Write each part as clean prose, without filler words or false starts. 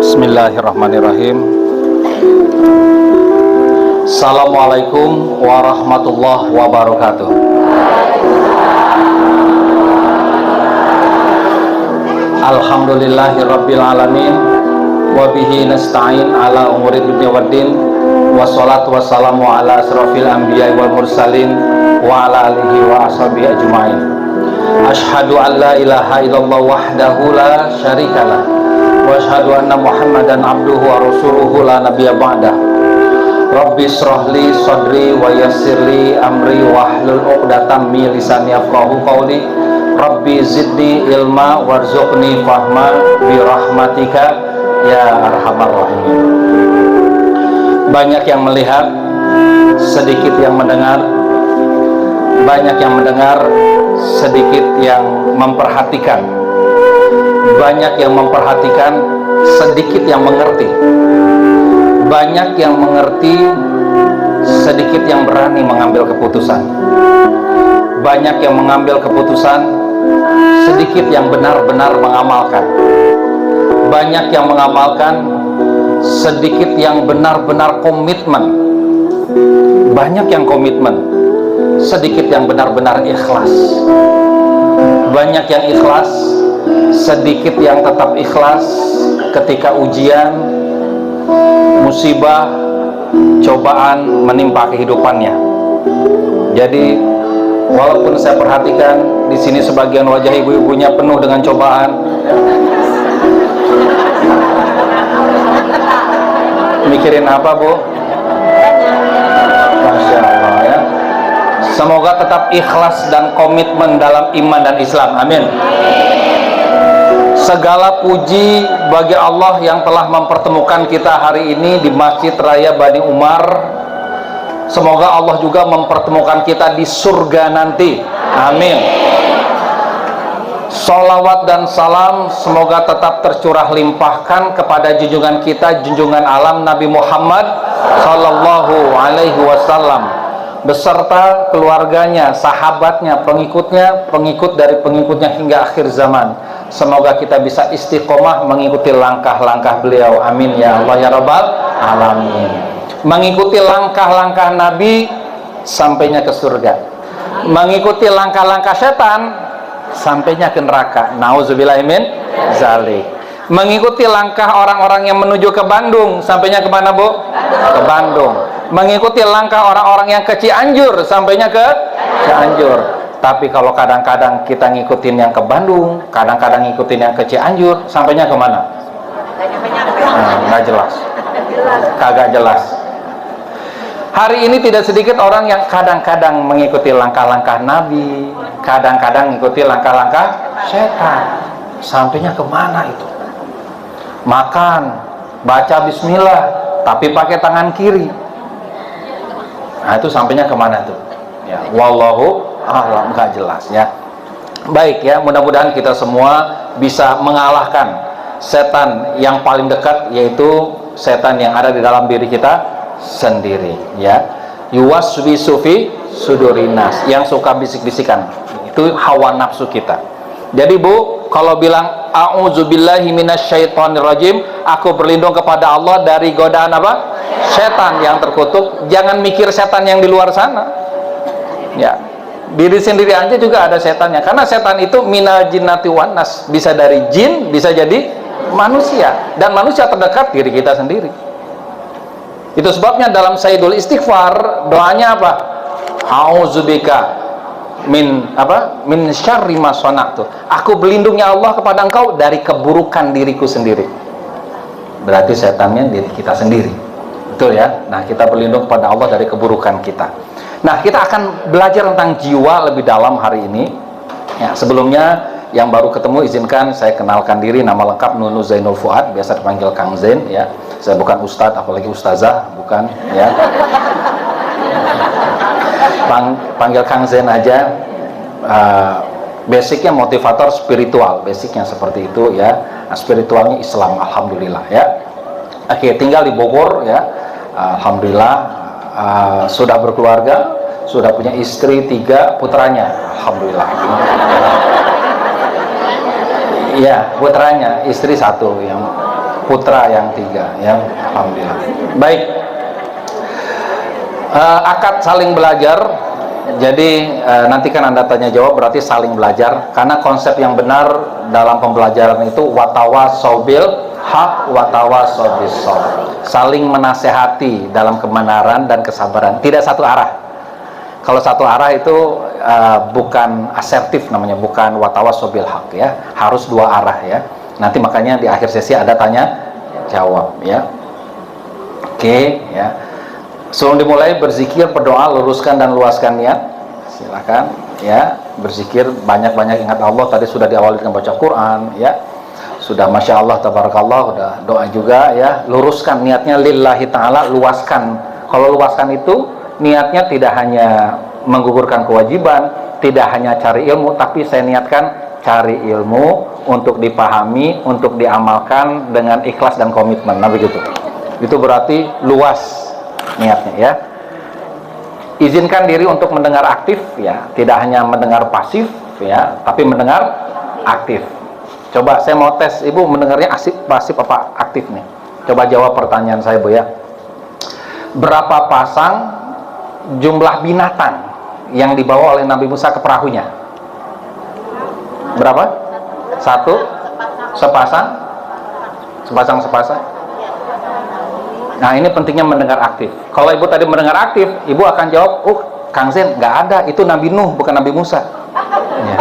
Bismillahirrahmanirrahim. Assalamualaikum warahmatullahi wabarakatuh. Alhamdulillahirabbil alamin wa bihi nasta'in ala umuri dunya waddin, wassalatu wassalamu ala asrofil anbiya'i wal mursalin wa ala alihi wa ashabihi ajma'in. Asyhadu an la ilaha illallah wahdahu la syarikalah wa asyhadu anna Muhammadan abduhu wa rasuluhu la nabiyya ba'dah. Rabbi shrahli sadri wa yassirli amri wahlul 'uqdatam min lisani yafqahu qawli. Rabbi zidni ilma warzuqni fahma bi rahmatika ya arhamar rahimin. Banyak yang melihat, sedikit yang mendengar. Banyak yang mendengar, sedikit yang memperhatikan. Banyak yang memperhatikan, sedikit yang mengerti. Banyak yang mengerti, sedikit yang berani mengambil keputusan. Banyak yang mengambil keputusan, sedikit yang benar-benar mengamalkan. Banyak yang mengamalkan, sedikit yang benar-benar komitmen. Banyak yang komitmen, sedikit yang benar-benar ikhlas. Banyak yang ikhlas, sedikit yang tetap ikhlas ketika ujian, musibah, cobaan menimpa kehidupannya. Jadi walaupun saya perhatikan di sini sebagian wajah ibu-ibunya penuh dengan cobaan, mikirin apa, Bu? Masya Allah ya. Semoga tetap ikhlas dan komitmen dalam iman dan Islam. Amin. Segala puji bagi Allah yang telah mempertemukan kita hari ini di Masjid Raya Bani Umar. Semoga Allah juga mempertemukan kita di surga nanti. Amin. Salawat dan salam semoga tetap tercurah limpahkan kepada junjungan kita, junjungan alam Nabi Muhammad sallallahu alaihi wasallam beserta keluarganya, sahabatnya, pengikutnya, pengikut dari pengikutnya hingga akhir zaman. Semoga kita bisa istiqomah mengikuti langkah-langkah beliau. Amin ya Allah ya Rabbal alamin. Mengikuti langkah-langkah Nabi sampainya ke surga. Mengikuti langkah-langkah setan sampainya ke neraka. Nauzubillahi min zalik. Mengikuti langkah orang-orang yang menuju ke Bandung sampainya ke mana, Bu? Ke Bandung. Mengikuti langkah orang-orang yang ke Cianjur sampainya ke Cianjur. Tapi kalau kadang-kadang kita ngikutin yang ke Bandung, kadang-kadang ngikutin yang ke Cianjur, sampainya ke mana? Nggak jelas. Kagak jelas. Hari ini tidak sedikit orang yang kadang-kadang mengikuti langkah-langkah Nabi, kadang-kadang mengikuti langkah-langkah setan. Sampainya ke mana itu? Makan, baca bismillah, tapi pakai tangan kiri. Nah, itu sampainya ke mana tuh? Ya, wallahu a'lam, nggak jelas ya. Baik ya, mudah-mudahan kita semua bisa mengalahkan setan yang paling dekat, yaitu setan yang ada di dalam diri kita sendiri ya. Yuwaswisu fi sudurinas, yang suka bisik-bisikan, itu hawa nafsu kita. Jadi Bu, kalau bilang a'udzubillahi minasyaitonirrajim, aku berlindung kepada Allah dari godaan apa? Setan yang terkutuk. Jangan mikir setan yang di luar sana ya. Diri sendiri aja juga ada setannya, karena setan itu minal jinnati wan nas, bisa dari jin, bisa jadi manusia, dan manusia terdekat diri kita sendiri. Itu sebabnya dalam Sayyidul Istighfar doanya apa? A'udzubika min apa? Min syarri ma sana'tu. Aku berlindung ya Allah kepada Engkau dari keburukan diriku sendiri. Berarti setannya diri kita sendiri. Betul ya? Nah, kita berlindung kepada Allah dari keburukan kita. Nah, kita akan belajar tentang jiwa lebih dalam hari ini. Ya, sebelumnya yang baru ketemu izinkan saya kenalkan diri, nama lengkap Nunu Zainul Fuad, biasa dipanggil Kang Zain ya. Saya bukan ustadz apalagi ustazah, bukan ya. Panggil Kang Zain aja. Basicnya motivator spiritual, basicnya seperti itu ya. Nah, spiritualnya Islam, alhamdulillah ya. Oke, tinggal di Bogor ya, alhamdulillah. Sudah berkeluarga, sudah punya istri 3, putranya, alhamdulillah. Iya, putranya, istri 1, yang putra yang 3 ya, alhamdulillah. Baik, akad saling belajar. Jadi nanti kan Anda tanya jawab, berarti saling belajar, karena konsep yang benar dalam pembelajaran itu watawasaw bil haq watawasaw bis sabr, saling menasehati dalam kebenaran dan kesabaran, tidak satu arah. Kalau satu arah itu bukan asertif namanya, bukan watawasaw bil haq ya, harus 2 arah ya. Nanti makanya di akhir sesi ada tanya jawab ya. Oke ya. Sebelum dimulai berzikir, berdoa, luruskan dan luaskan niat. Silakan ya, berzikir banyak-banyak, ingat Allah. Tadi sudah diawali dengan baca Quran ya. Sudah Masya Allah, Tabarakallah, udah doa juga ya. Luruskan niatnya lillahi ta'ala, luaskan. Kalau luaskan itu niatnya tidak hanya menggugurkan kewajiban, tidak hanya cari ilmu, tapi saya niatkan cari ilmu untuk dipahami, untuk diamalkan dengan ikhlas dan komitmen. Nah begitu. Itu berarti luas niatnya ya. Izinkan diri untuk mendengar aktif ya, tidak hanya mendengar pasif ya, tapi mendengar aktif. Coba saya mau tes, Ibu mendengarnya pasif apa aktif nih? Coba jawab pertanyaan saya, Bu ya. Berapa pasang jumlah binatang yang dibawa oleh Nabi Musa ke perahunya? Berapa? 1? Sepasang? Sepasang? Nah ini pentingnya mendengar aktif. Kalau Ibu tadi mendengar aktif, Ibu akan jawab, Kang Zain, nggak ada, itu Nabi Nuh bukan Nabi Musa ya.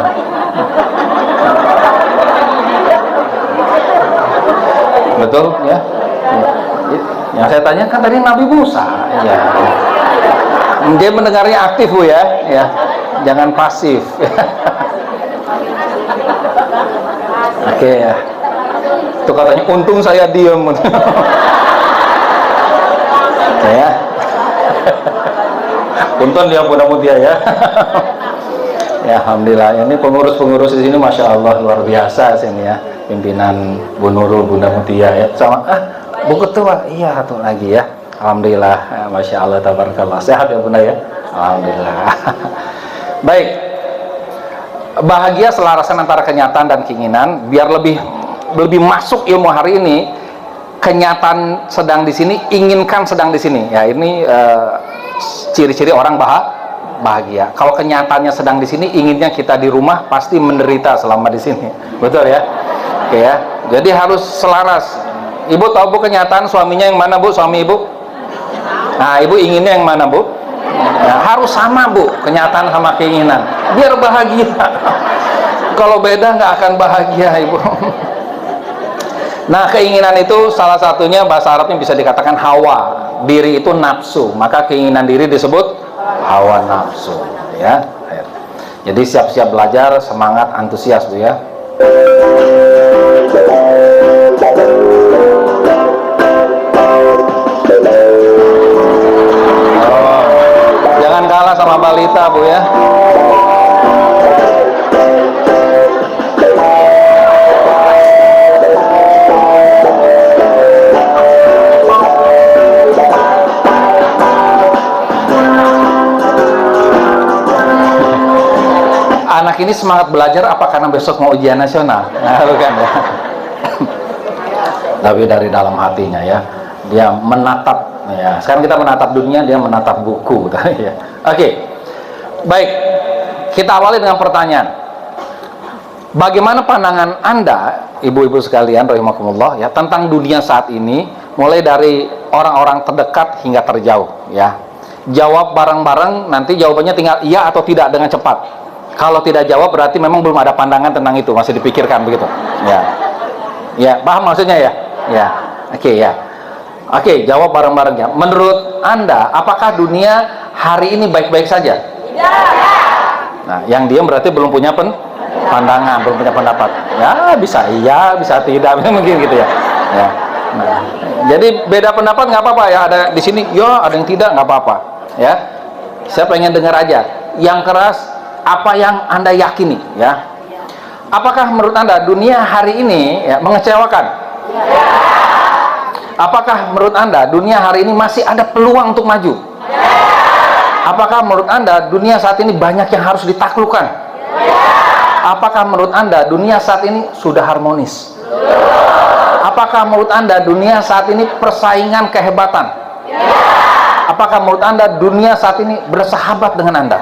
Betul ya. Yang saya tanya kan tadi Nabi Musa ya. Dia mendengarnya aktif, Bu ya, jangan pasif. Oke ya. Itu katanya untung saya diem. Ya. Punten dia mudah-mudahan ya. Ya alhamdulillah, ini pengurus-pengurus di sini Masya Allah luar biasa sini ya. Pimpinan Bu Nurul, Bunda Mutia ya. Sama Bu Ketua, iya satu lagi ya. Alhamdulillah, ya, Masya Allah, tabarakallah. Sehat ya Bunda ya. Alhamdulillah. Baik. Bahagia selarasan antara kenyataan dan keinginan. Biar lebih masuk ilmu hari ini. Kenyataan sedang di sini, inginkan sedang di sini. Ya ini ciri-ciri orang bahagia. Kalau kenyataannya sedang di sini, inginnya kita di rumah, pasti menderita selama di sini. Betul ya? Oke ya. Jadi harus selaras. Ibu tahu Bu kenyataan suaminya yang mana Bu? Suami Ibu? Nah Ibu inginnya yang mana Bu? Ya, harus sama Bu, kenyataan sama keinginan. Biar bahagia. Kalau beda nggak akan bahagia Ibu. Nah keinginan itu salah satunya bahasa Arabnya bisa dikatakan hawa. Diri itu nafsu, maka keinginan diri disebut hawa nafsu ya. Jadi siap-siap belajar, semangat, antusias Bu ya. Jangan kalah sama balita Bu ya. Anak ini semangat belajar apa karena besok mau ujian nasional? Nah, bukan ya. Tapi dari dalam hatinya ya, dia menatap ya. Sekarang kita menatap dunia, dia menatap buku ya. Oke. Baik. Kita awali dengan pertanyaan. Bagaimana pandangan Anda, ibu-ibu sekalian rahimakumullah ya, tentang dunia saat ini, mulai dari orang-orang terdekat hingga terjauh ya. Jawab bareng-bareng, nanti jawabannya tinggal iya atau tidak dengan cepat. Kalau tidak jawab berarti memang belum ada pandangan tentang itu, masih dipikirkan begitu. Ya. Ya, paham maksudnya ya? Ya. Oke ya. Oke, jawab bareng-bareng ya. Menurut Anda, apakah dunia hari ini baik-baik saja? Nah, yang diam berarti belum punya pandangan, belum punya pendapat. Ya, bisa iya, bisa tidak, mungkin gitu ya. Ya. Nah, jadi beda pendapat nggak apa-apa ya. Ada di sini, ya ada yang tidak, nggak apa-apa. Ya, saya pengen dengar aja. Yang keras, apa yang Anda yakini? Ya. Apakah menurut Anda dunia hari ini ya, mengecewakan? Apakah menurut Anda dunia hari ini masih ada peluang untuk maju? Apakah menurut Anda dunia saat ini banyak yang harus ditaklukkan? Apakah menurut Anda dunia saat ini sudah harmonis? Apakah menurut Anda dunia saat ini persaingan kehebatan? Apakah menurut Anda dunia saat ini bersahabat dengan Anda?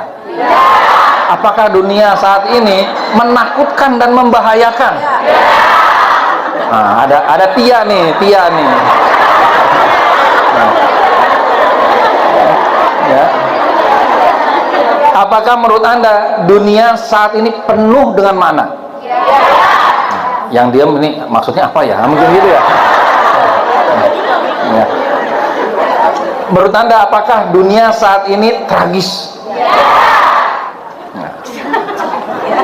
Apakah dunia saat ini menakutkan dan membahayakan? Nah, ada Tia nih. Nah. Ya. Apakah menurut Anda dunia saat ini penuh dengan mana? Yang diam ini maksudnya apa ya? Mungkin gitu ya. Ya. Menurut Anda apakah dunia saat ini tragis? Nah.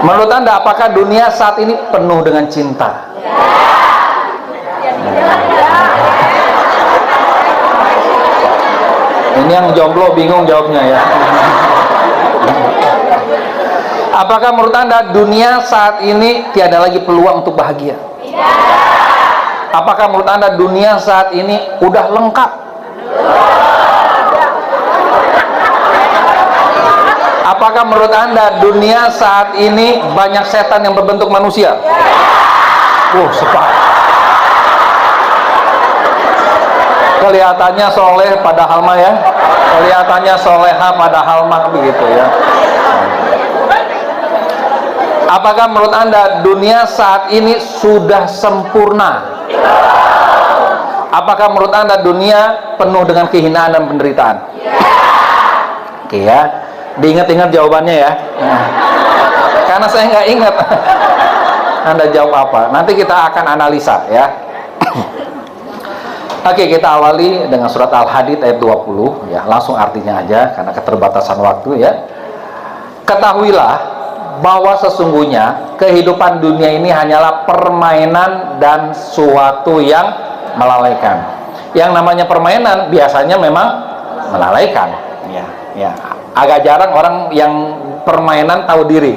Menurut Anda apakah dunia saat ini penuh dengan cinta? Ini yang jomblo bingung jawabnya ya. Apakah menurut Anda dunia saat ini tiada lagi peluang untuk bahagia? Apakah menurut Anda dunia saat ini udah lengkap? Apakah menurut Anda dunia saat ini banyak setan yang berbentuk manusia? Sepak. Kelihatannya soleh padahal mah ya. Kelihatannya soleha padahal mah begitu ya. Apakah menurut Anda dunia saat ini sudah sempurna? Apakah menurut Anda dunia penuh dengan kehinaan dan penderitaan? Oke ya, diingat-ingat jawabannya ya. Karena saya nggak ingat. Anda jawab apa? Nanti kita akan analisa ya. Oke, kita awali dengan surat Al-Hadid ayat 20 ya, langsung artinya aja karena keterbatasan waktu ya. Ketahuilah bahwa sesungguhnya kehidupan dunia ini hanyalah permainan dan suatu yang melalaikan. Yang namanya permainan biasanya memang melalaikan. Ya. Agak jarang orang yang permainan tahu diri.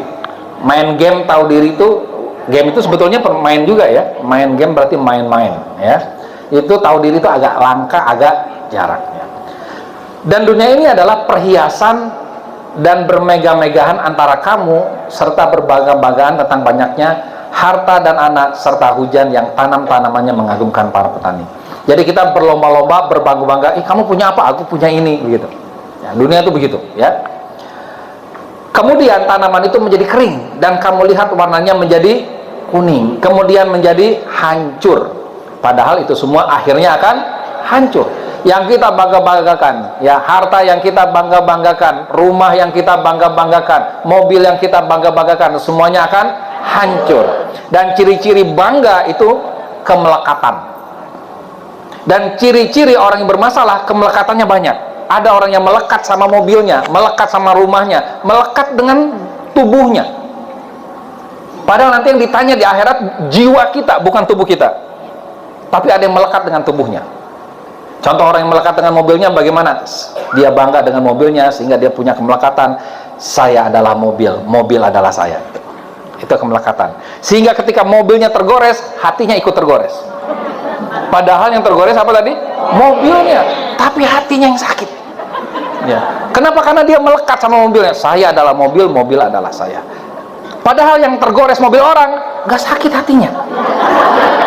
Main game tahu diri itu, game itu sebetulnya permain juga ya. Main game berarti main-main ya. Itu tahu diri itu agak langka, agak jarang ya. Dan dunia ini adalah perhiasan dan bermegah-megahan antara kamu serta berbangga-banggaan tentang banyaknya harta dan anak serta hujan yang tanam-tanamannya mengagumkan para petani. Jadi kita berlomba-lomba berbangga-bangga, kamu punya apa? Aku punya ini, begitu. Ya, dunia itu begitu, ya. Kemudian tanaman itu menjadi kering dan kamu lihat warnanya menjadi kuning, kemudian menjadi hancur. Padahal itu semua akhirnya akan hancur. Yang kita bangga-banggakan, ya, harta yang kita bangga-banggakan, rumah yang kita bangga-banggakan, mobil yang kita bangga-banggakan, semuanya akan hancur. Dan ciri-ciri bangga itu kemelekatan. Dan ciri-ciri orang yang bermasalah, kemelekatannya banyak. Ada orang yang melekat sama mobilnya, melekat sama rumahnya, melekat dengan tubuhnya. Padahal nanti yang ditanya di akhirat jiwa kita, bukan tubuh kita. Tapi ada yang melekat dengan tubuhnya. Contoh orang yang melekat dengan mobilnya bagaimana? Dia bangga dengan mobilnya sehingga dia punya kemelekatan. Saya adalah mobil, mobil adalah saya. Itu kemelekatan. Sehingga ketika mobilnya tergores, hatinya ikut tergores. Padahal yang tergores apa tadi? Mobilnya, tapi hatinya yang sakit. Ya. Kenapa? Karena dia melekat sama mobilnya. Saya adalah mobil, mobil adalah saya. Padahal yang tergores mobil orang, gak sakit hatinya.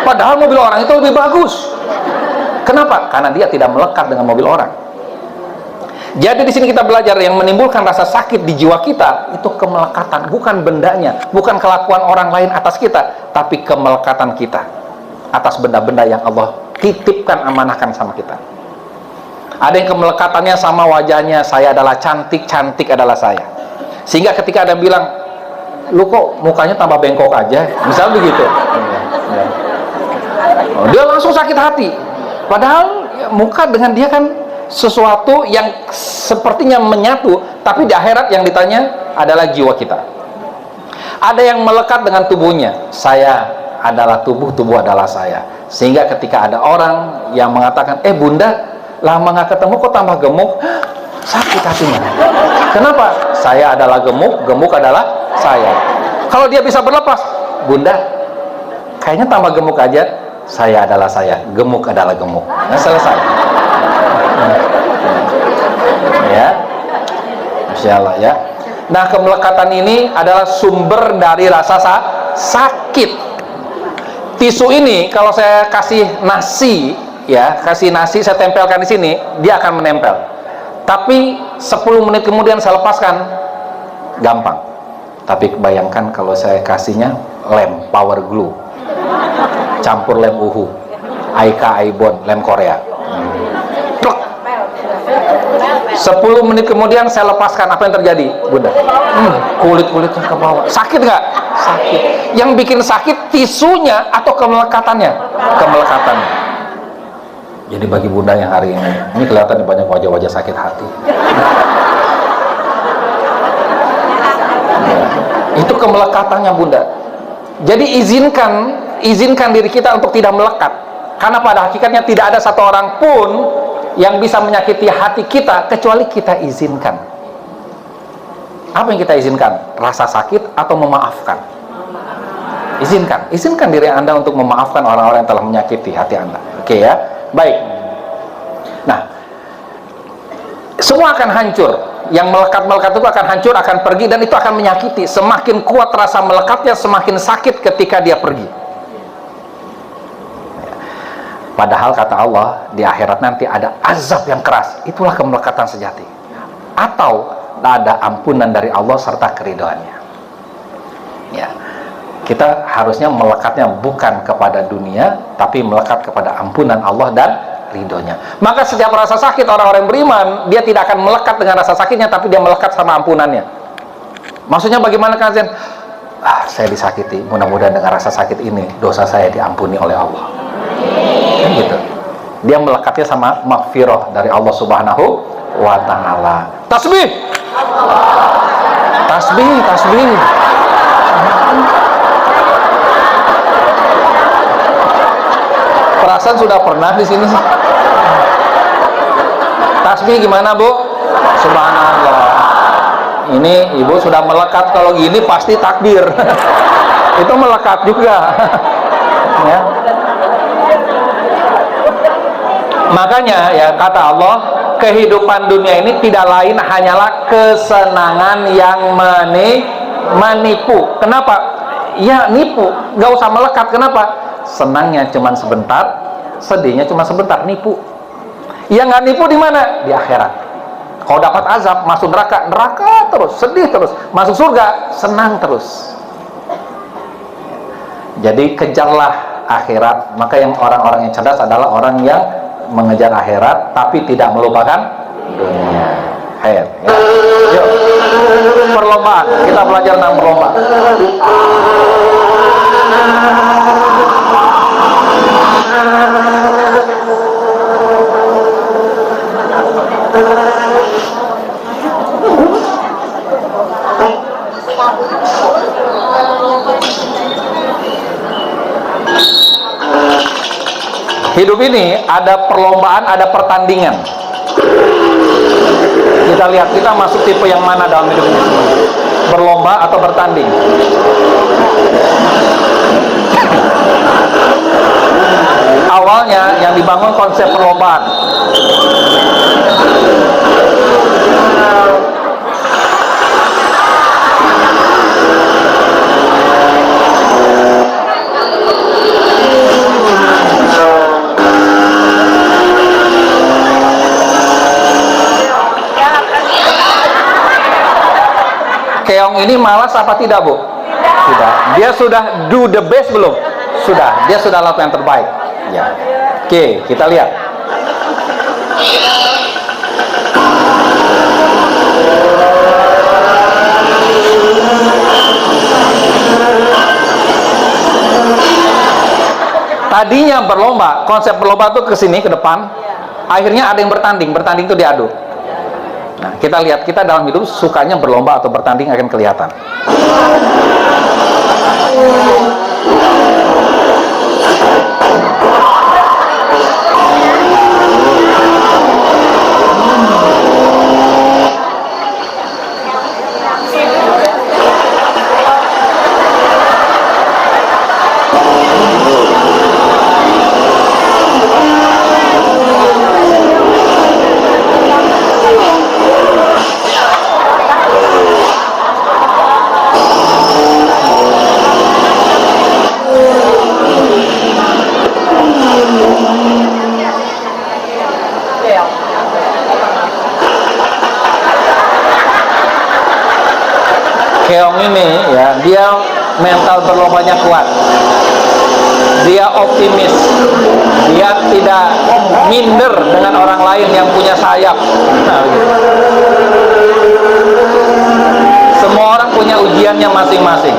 Padahal mobil orang itu lebih bagus. Kenapa? Karena dia tidak melekat dengan mobil orang. Jadi di sini kita belajar yang menimbulkan rasa sakit di jiwa kita itu kemelekatan, bukan bendanya, bukan kelakuan orang lain atas kita, tapi kemelekatan kita atas benda-benda yang Allah titipkan, amanahkan sama kita. Ada yang kemelekatannya sama wajahnya, saya adalah cantik, cantik adalah saya. Sehingga ketika ada yang bilang, lu kok mukanya tambah bengkok aja, misal begitu, dia langsung sakit hati. Padahal ya, muka dengan dia kan sesuatu yang sepertinya menyatu, tapi di akhirat yang ditanya adalah jiwa kita. Ada yang melekat dengan tubuhnya, saya adalah tubuh, tubuh adalah saya. Sehingga ketika ada orang yang mengatakan, bunda, lama nggak ketemu kok tambah gemuk, sakit hatinya. Kenapa? Saya adalah gemuk, gemuk adalah saya. Kalau dia bisa berlepas, bunda, kayaknya tambah gemuk aja, saya adalah saya, gemuk adalah gemuk. Nah, selesai. Ya, Masya Allah ya. Nah, kemelekatan ini adalah sumber dari rasa sakit. Tisu ini kalau saya kasih nasi, ya, kasih nasi saya tempelkan di sini, dia akan menempel. Tapi 10 menit kemudian saya lepaskan, gampang. Tapi bayangkan kalau saya kasihnya lem, power glue, campur lem uhu, Aika Aibon, lem Korea. 10 menit kemudian saya lepaskan, apa yang terjadi, bunda? Kulit-kulitnya ke bawah. Sakit nggak? Sakit. Yang bikin sakit tisunya atau kemelekatannya? Kemelekatannya. Jadi bagi bunda yang hari ini kelihatan banyak wajah-wajah sakit hati. Itu kemelekatannya bunda. Jadi izinkan diri kita untuk tidak melekat, karena pada hakikatnya tidak ada satu orang pun yang bisa menyakiti hati kita kecuali kita izinkan. Apa yang kita izinkan? Rasa sakit atau memaafkan? Izinkan diri Anda untuk memaafkan orang-orang yang telah menyakiti hati Anda. Oke ya, baik. Nah, semua akan hancur. Yang melekat-melekat itu akan hancur, akan pergi, dan itu akan menyakiti. Semakin kuat rasa melekatnya, semakin sakit ketika dia pergi. Padahal kata Allah, di akhirat nanti ada azab yang keras. Itulah kemelekatan sejati. Atau ada ampunan dari Allah serta keridhaannya. Ya, kita harusnya melekatnya bukan kepada dunia, tapi melekat kepada ampunan Allah dan ridhonya. Maka setiap rasa sakit orang-orang beriman, dia tidak akan melekat dengan rasa sakitnya, tapi dia melekat sama ampunannya. Maksudnya bagaimana kan? Saya disakiti, mudah-mudahan dengan rasa sakit ini dosa saya diampuni oleh Allah. Kan gitu. Dia melekatnya sama maghfirah dari Allah Subhanahu wa ta'ala. Tasbih. Tasbih. Perasaan sudah pernah di sini sih. Tasbih gimana, Bu? Subhanallah. Ini ibu sudah melekat, kalau gini pasti takbir. Itu melekat juga. Ya. Makanya ya kata Allah, kehidupan dunia ini tidak lain hanyalah kesenangan yang menipu. Kenapa? Ya nipu, gak usah melekat. Kenapa? Senangnya cuma sebentar, sedihnya cuma sebentar, nipu. Yang nggak nipu di mana? Di akhirat. Kalau dapat azab, masuk neraka, neraka terus, sedih terus. Masuk surga, senang terus. Jadi kejarlah akhirat. Maka yang orang-orang yang cerdas adalah orang yang mengejar akhirat tapi tidak melupakan dunia. Ya. Yuk, perlombaan. Kita belajar tentang perlombaan. Hidup ini ada perlombaan, ada pertandingan. Kita lihat kita masuk tipe yang mana dalam hidup ini, berlomba atau bertanding. Awalnya yang dibangun konsep perlombaan. Keong ini malas apa tidak, Bu? Tidak. Dia sudah do the best belum? Sudah. Dia sudah lakukan yang terbaik. Ya. Oke, kita lihat. Tadinya berlomba, konsep berlomba tuh ke sini ke depan. Akhirnya ada yang bertanding itu diadu. Nah, kita lihat, kita dalam hidup sukanya berlomba atau bertanding akan kelihatan. Keong ini ya, dia mental berlombanya kuat, dia optimis, dia tidak minder dengan orang lain yang punya sayap. Nah, gitu. Semua orang punya ujiannya masing-masing.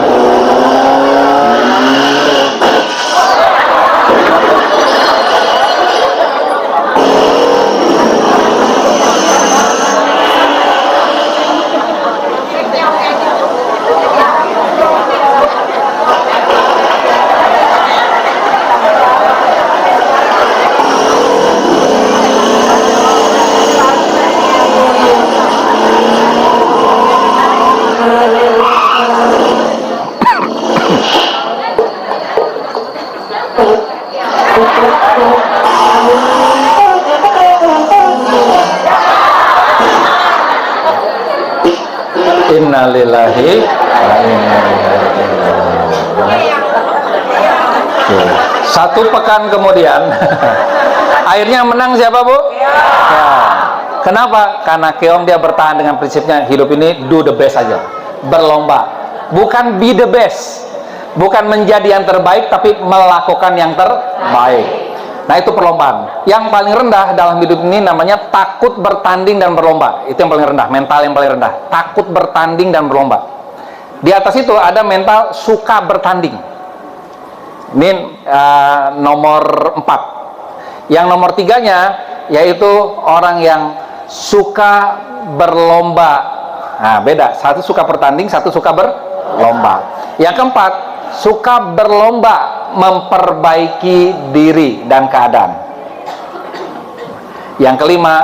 Innalillahi wa inna ilaihi raji'un. Satu pekan kemudian akhirnya menang siapa, Bu? Ya. Kenapa? Karena Keong dia bertahan dengan prinsipnya, hidup ini do the best aja, berlomba, bukan be the best, bukan menjadi yang terbaik, tapi melakukan yang terbaik. Nah, itu perlombaan. Yang paling rendah dalam hidup ini namanya takut bertanding dan berlomba. Itu yang paling rendah, mental yang paling rendah. Takut bertanding dan berlomba. Di atas itu ada mental suka bertanding. Ini nomor 4. Yang nomor 3-nya yaitu orang yang suka berlomba. Nah, beda. Satu suka bertanding, satu suka berlomba. Yang keempat, suka berlomba memperbaiki diri dan keadaan. Yang kelima,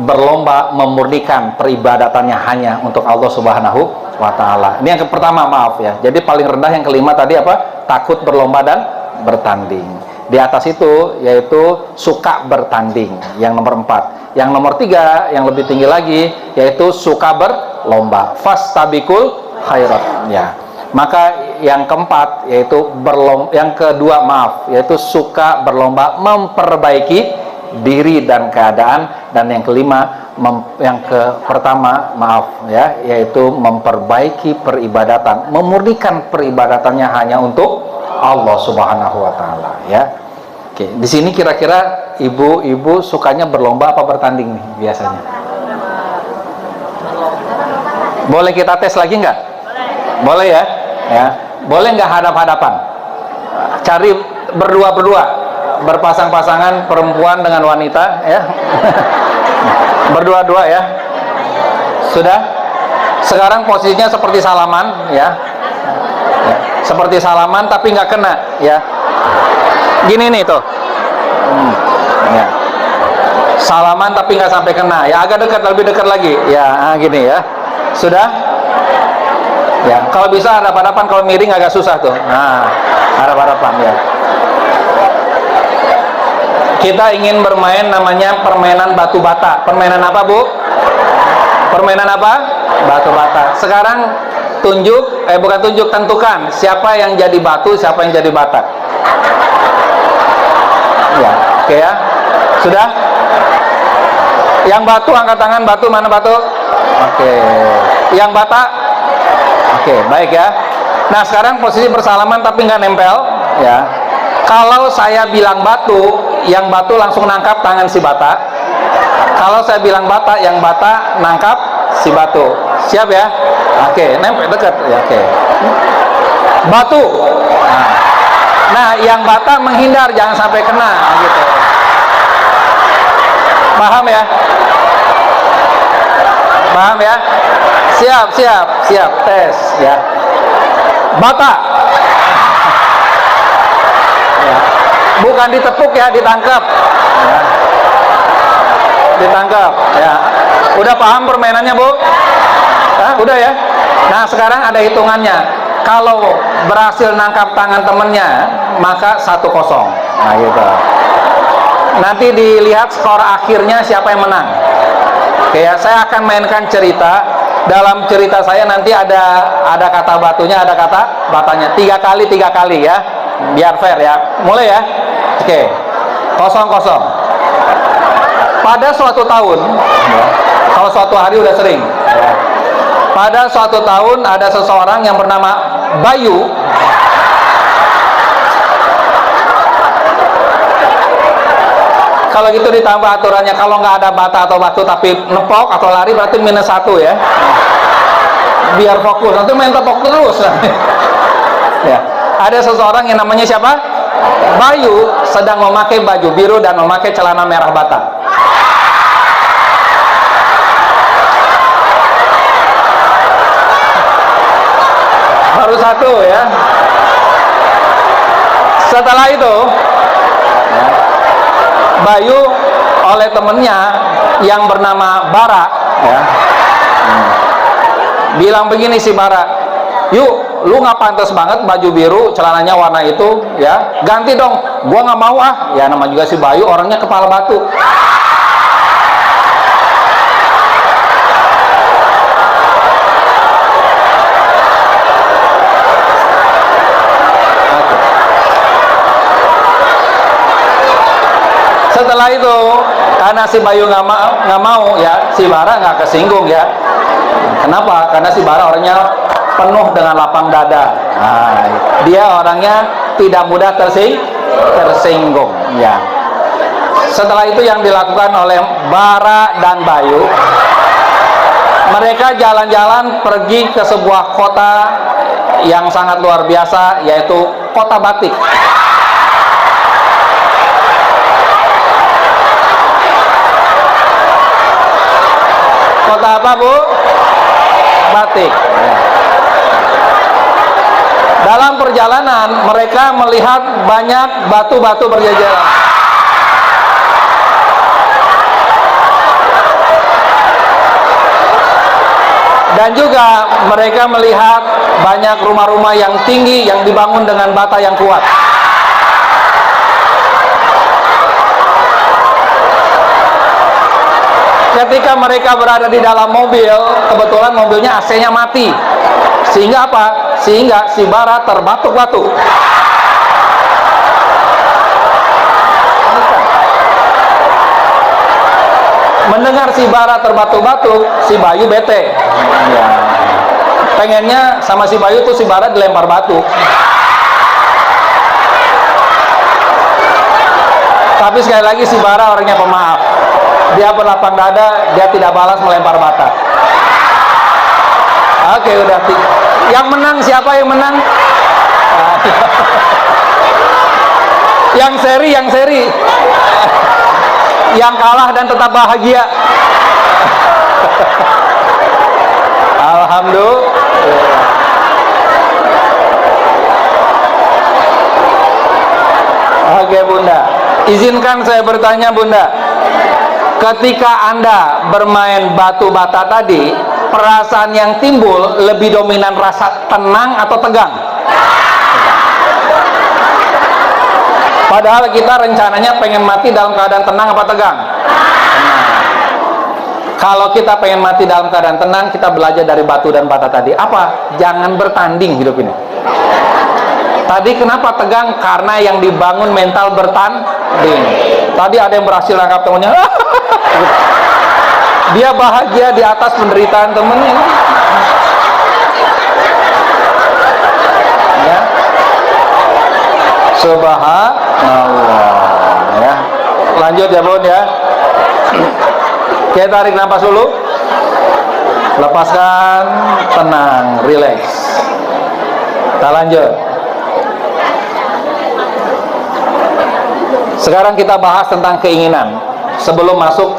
berlomba memurnikan peribadatannya hanya untuk Allah Subhanahu wa Ta'ala. Ini yang pertama, maaf ya. Jadi paling rendah yang kelima tadi apa? Takut berlomba dan bertanding. Di atas itu yaitu suka bertanding, yang nomor 4. Yang nomor 3 yang lebih tinggi lagi yaitu suka berlomba, fastabikul khairat ya. Maka yang keempat yaitu yang kedua maaf, yaitu suka berlomba memperbaiki diri dan keadaan, dan yang kelima pertama maaf ya, yaitu memperbaiki peribadatan, memurnikan peribadatannya hanya untuk Allah Subhanahu wa Ta'ala ya. Oke, di sini kira-kira ibu-ibu sukanya berlomba apa bertanding nih biasanya? Boleh kita tes lagi nggak? Boleh ya? Ya, boleh nggak hadap-hadapan? Cari berdua-berdua, berpasang-pasangan perempuan dengan wanita, ya. Berdua-dua ya. Sudah? Sekarang posisinya seperti salaman, ya. Ya. Seperti salaman tapi nggak kena, ya. Gini nih tuh. Ya. Salaman tapi nggak sampai kena, ya. Agak dekat, lebih dekat lagi, ya. Gini ya. Sudah? Ya, kalau bisa hadap-hadapan, kalau miring agak susah tuh. Nah, hadap-hadapan ya. Kita ingin bermain namanya permainan batu bata. Permainan apa, Bu? Permainan apa? Batu bata. Sekarang tentukan siapa yang jadi batu, siapa yang jadi bata. Ya, oke ya. Sudah? Yang batu angkat tangan, batu mana batu? Oke. Yang bata? Oke, baik ya. Nah, sekarang posisi bersalaman tapi nggak nempel, ya. Kalau saya bilang batu, yang batu langsung nangkap tangan si bata. Kalau saya bilang bata, yang bata nangkap si batu. Siap ya? Oke, nempel dekat. Ya, oke. Batu. Nah, yang bata menghindar, jangan sampai kena, gitu. Paham ya? Paham ya? Siap. Tes ya. Bata. Ya. Bukan ditepuk ya, ditangkap. Ya. Ditangkap ya. Udah paham permainannya, Bu? Hah, udah ya? Nah, sekarang ada hitungannya. Kalau berhasil nangkap tangan temennya, maka 1-0. Nah, gitu. Nanti dilihat skor akhirnya siapa yang menang. Oke ya, saya akan mainkan cerita. Dalam cerita saya nanti ada kata batunya, ada kata batanya. 3 kali ya, biar fair ya. Mulai ya. Oke. 0-0. Pada suatu tahun, ya, kalau suatu hari udah sering. Ya. Pada suatu tahun ada seseorang yang bernama Bayu. Kalau gitu ditambah aturannya, kalau nggak ada bata atau batu tapi nepok atau lari berarti -1 ya. Biar fokus, nanti main tepok terus. Ya. Ada seseorang yang namanya siapa? Bayu sedang memakai baju biru dan memakai celana merah bata. Baru 1 ya. Setelah itu ya, Bayu oleh temennya yang bernama Bara ya, bilang begini si Bara, yuk lu nggak pantas banget baju biru celananya warna itu ya, ganti dong. Gua nggak mau ah. Ya nama juga si Bayu orangnya kepala batu. Setelah itu karena si Bayu nggak mau ya, si Bara nggak kesinggung ya. Kenapa? Karena si Bara orangnya penuh dengan lapang dada. Nah, dia orangnya tidak mudah tersinggung ya. Setelah itu yang dilakukan oleh Bara dan Bayu, mereka jalan-jalan pergi ke sebuah kota yang sangat luar biasa, yaitu kota batik. Kota apa, Bu? Batik. Dalam perjalanan mereka melihat banyak batu-batu berjajaran. Dan juga mereka melihat banyak rumah-rumah yang tinggi yang dibangun dengan bata yang kuat. Ketika mereka berada di dalam mobil, kebetulan mobilnya AC-nya mati. Sehingga apa? Sehingga si Bara terbatuk-batuk. Mendengar si Bara terbatuk-batuk, si Bayu bete. Ya. Pengennya sama si Bayu tuh si Bara dilempar batu. Tapi sekali lagi si Bara orangnya pemaaf. Dia berlapang dada, dia tidak balas melempar bata. Oke, udah. Yang menang siapa yang menang? Yang seri. Yang kalah dan tetap bahagia. Alhamdulillah. Oke, Bunda. Izinkan saya bertanya, Bunda. Ketika Anda bermain batu bata tadi, perasaan yang timbul lebih dominan rasa tenang atau tegang? Padahal kita rencananya pengen mati dalam keadaan tenang apa tegang? Tenang. Kalau kita pengen mati dalam keadaan tenang, kita belajar dari batu dan bata tadi. Apa? Jangan bertanding hidup ini. Tadi kenapa tegang? Karena yang dibangun mental bertanding. Tadi ada yang berhasil nangkap temannya. Dia bahagia di atas penderitaan temennya. Ya. Subhanallah. Ya. Lanjut ya, Bun ya. Kita tarik nafas dulu. Lepaskan, tenang, relax. Kita lanjut. Sekarang kita bahas tentang keinginan sebelum masuk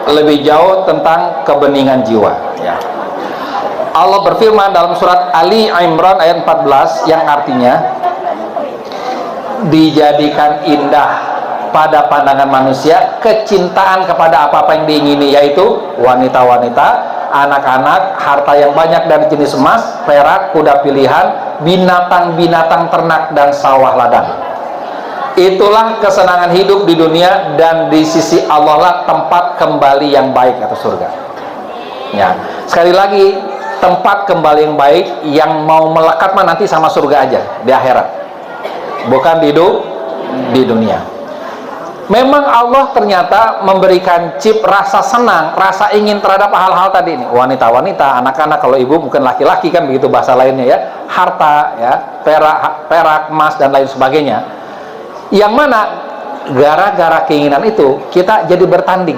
lebih jauh tentang kebeningan jiwa, ya. Allah berfirman dalam surat Ali Imran ayat 14 yang artinya dijadikan indah pada pandangan manusia kecintaan kepada apa-apa yang diingini, yaitu wanita-wanita, anak-anak, harta yang banyak dari jenis emas, perak, kuda pilihan, binatang-binatang ternak, dan sawah ladang. Itulah kesenangan hidup di dunia, dan di sisi Allah lah tempat kembali yang baik atau surga. Ya, sekali lagi, tempat kembali yang baik yang mau melekat mah nanti sama surga aja di akhirat, bukan di dunia. Memang Allah ternyata memberikan chip rasa senang, rasa ingin terhadap hal-hal tadi ini. Wanita-wanita, anak-anak, kalau ibu mungkin laki-laki kan begitu bahasa lainnya ya. Harta ya, perak, emas dan lain sebagainya. Yang mana gara-gara keinginan itu kita jadi bertanding.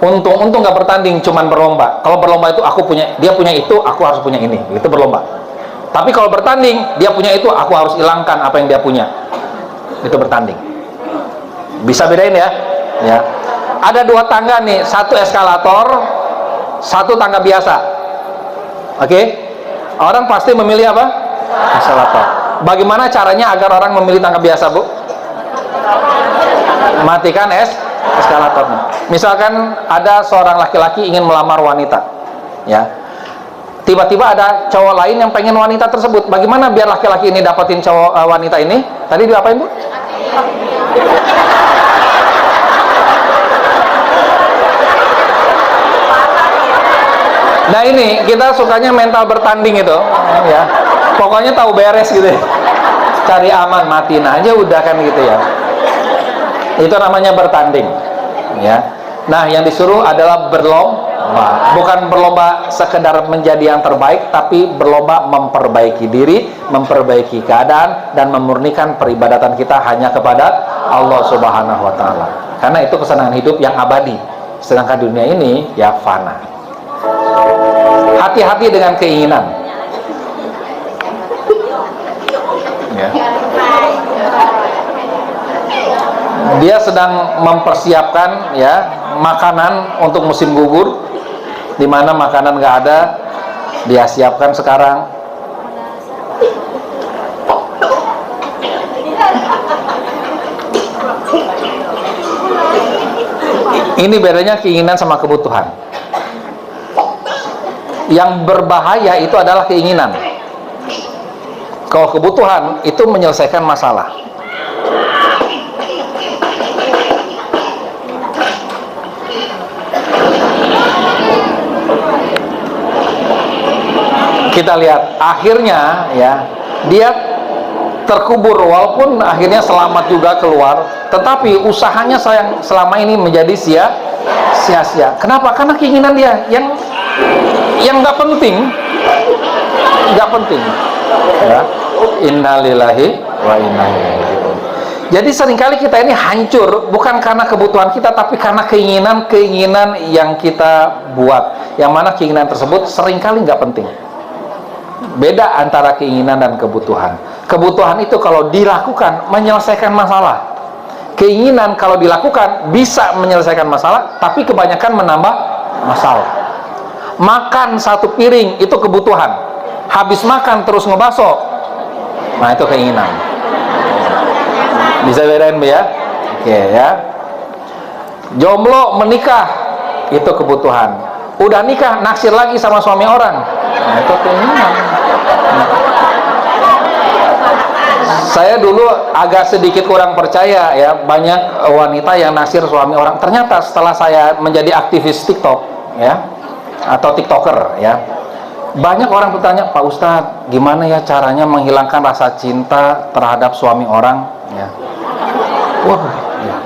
Untung nggak bertanding, cuman berlomba. Kalau berlomba itu dia punya itu, aku harus punya ini. Itu berlomba. Tapi kalau bertanding, dia punya itu, aku harus hilangkan apa yang dia punya. Itu bertanding. Bisa bedain ya? Ya. Ada dua tangga nih, satu eskalator, satu tangga biasa. Oke? Orang pasti memilih apa? Eskalator. Bagaimana caranya agar orang memilih tangga biasa, Bu? Matikan eskalatornya. Misalkan ada seorang laki-laki ingin melamar wanita, ya. Tiba-tiba ada cowok lain yang pengen wanita tersebut. Bagaimana biar laki-laki ini dapetin wanita ini? Tadi diapain, Bu? Nah ini kita sukanya mental bertanding itu, ya. Pokoknya tahu beres gitu ya. Cari aman, matiin aja udah kan gitu ya. Itu namanya bertanding, ya. Nah yang disuruh adalah berlomba, bukan berlomba sekedar menjadi yang terbaik, tapi berlomba memperbaiki diri, memperbaiki keadaan, dan memurnikan peribadatan kita hanya kepada Allah Subhanahu wa Ta'ala. Karena itu kesenangan hidup yang abadi, sedangkan dunia ini ya fana. Hati-hati dengan keinginan, ya. Dia sedang mempersiapkan ya makanan untuk musim gugur, di mana makanan nggak ada, dia siapkan sekarang. Ini bedanya keinginan sama kebutuhan. Yang berbahaya itu adalah keinginan. Kalau kebutuhan itu menyelesaikan masalah. Kita lihat akhirnya ya, dia terkubur walaupun akhirnya selamat juga keluar, tetapi usahanya selama ini menjadi sia-sia. Kenapa? Karena keinginan dia yang nggak penting, ya. Innalillahi wa inna ilaihi raji'un. Jadi seringkali kita ini hancur bukan karena kebutuhan kita, tapi karena keinginan yang kita buat, yang mana keinginan tersebut seringkali nggak penting. Beda antara keinginan dan kebutuhan. Kebutuhan itu kalau dilakukan menyelesaikan masalah. Keinginan kalau dilakukan bisa menyelesaikan masalah, tapi kebanyakan menambah masalah. Makan satu piring itu kebutuhan, habis makan terus ngebaso, nah itu keinginan. Bisa bedain ya? Oke ya. Jomblo menikah itu kebutuhan, udah nikah naksir lagi sama suami orang, nah itu keinginan. Saya dulu agak sedikit kurang percaya ya, banyak wanita yang naksir suami orang. Ternyata setelah saya menjadi aktivis TikTok ya, atau TikToker ya, banyak orang bertanya, Pak Ustadz, gimana ya caranya menghilangkan rasa cinta terhadap suami orang ya. Wah ya.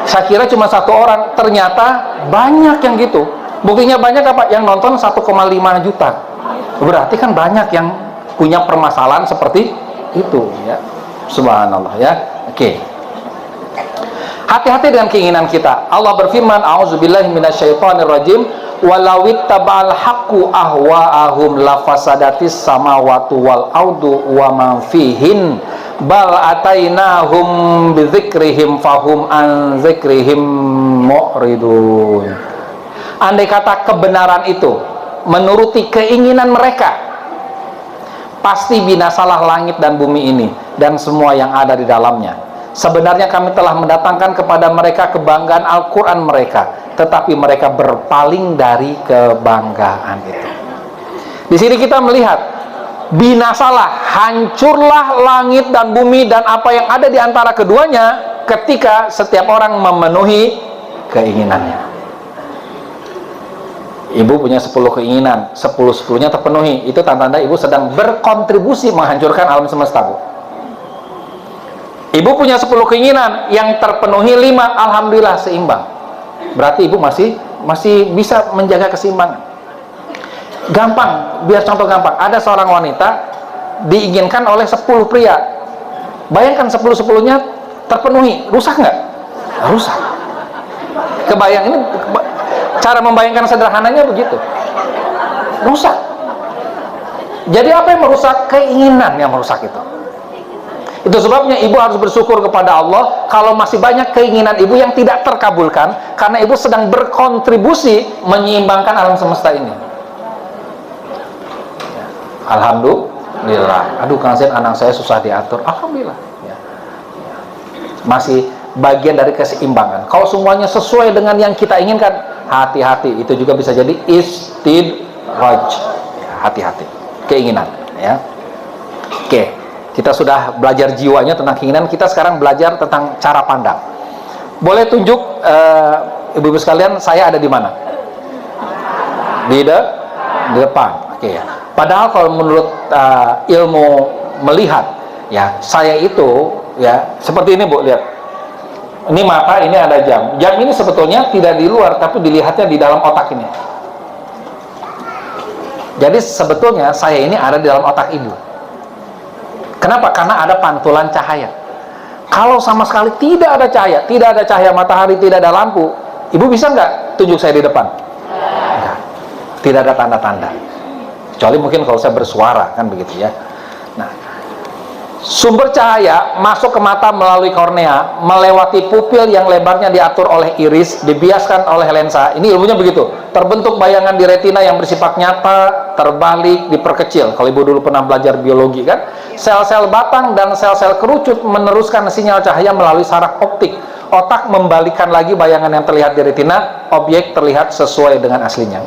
Saya kira cuma satu orang, ternyata banyak yang gitu. Buktinya banyak apa? Yang nonton 1,5 juta. Berarti kan banyak yang punya permasalahan seperti itu ya. Subhanallah ya. Oke. Hati-hati dengan keinginan kita. Allah berfirman, a'udzubillahi minasyaitonirrajim, walau ittaba'al haqqu ahwa'ahum lafasadatis samawati wal ardu wa man fihin bal atainahum bidzikrihim fahum an zikrihim mu'ridun. Andai kata kebenaran itu menuruti keinginan mereka, pasti binasalah langit dan bumi ini dan semua yang ada di dalamnya. Sebenarnya kami telah mendatangkan kepada mereka kebanggaan Al-Quran mereka, tetapi mereka berpaling dari kebanggaan itu. Di sini kita melihat, binasalah, hancurlah langit dan bumi dan apa yang ada di antara keduanya ketika setiap orang memenuhi keinginannya. Ibu punya 10 keinginan, 10-10-nya terpenuhi, itu tanda-tanda ibu sedang berkontribusi menghancurkan alam semesta, Bu. Ibu punya 10 keinginan, yang terpenuhi 5, alhamdulillah seimbang. Berarti ibu masih bisa menjaga keseimbangan. Gampang, biar contoh gampang. Ada seorang wanita diinginkan oleh 10 pria. Bayangkan 10-10-nya terpenuhi, rusak nggak? Rusak. Kebayang ini, cara membayangkan sederhananya begitu. Rusak. Jadi apa yang merusak? Keinginan yang merusak itu. Itu sebabnya ibu harus bersyukur kepada Allah kalau masih banyak keinginan ibu yang tidak terkabulkan, karena ibu sedang berkontribusi menyeimbangkan alam semesta ini. Alhamdulillah. Aduh, Kang Zain, anak saya susah diatur. Alhamdulillah. Masih bagian dari keseimbangan. Kalau semuanya sesuai dengan yang kita inginkan, hati-hati. Itu juga bisa jadi istidraj. Hati-hati. Keinginan. Ya. Oke. Kita sudah belajar jiwanya tentang keinginan, kita sekarang belajar tentang cara pandang. Boleh tunjuk, ibu-ibu sekalian, saya ada di mana? Di depan. Oke ya. Padahal kalau menurut ilmu melihat, ya, saya itu, ya, seperti ini, Bu, lihat. Ini mata, ini ada jam. Jam ini sebetulnya tidak di luar, tapi dilihatnya di dalam otak ini. Jadi sebetulnya saya ini ada di dalam otak ibu. Kenapa? Karena ada pantulan cahaya. Kalau sama sekali tidak ada cahaya matahari, tidak ada lampu, ibu bisa nggak tunjuk saya di depan? Enggak. Tidak ada tanda-tanda. Kecuali mungkin kalau saya bersuara, kan begitu ya. Nah, sumber cahaya masuk ke mata melalui kornea, melewati pupil yang lebarnya diatur oleh iris, dibiaskan oleh lensa. Ini ilmunya begitu. Terbentuk bayangan di retina yang bersifat nyata, terbalik, diperkecil. Kalau ibu dulu pernah belajar biologi, kan? Sel-sel batang dan sel-sel kerucut meneruskan sinyal cahaya melalui saraf optik. Otak membalikan lagi bayangan yang terlihat di retina, objek terlihat sesuai dengan aslinya.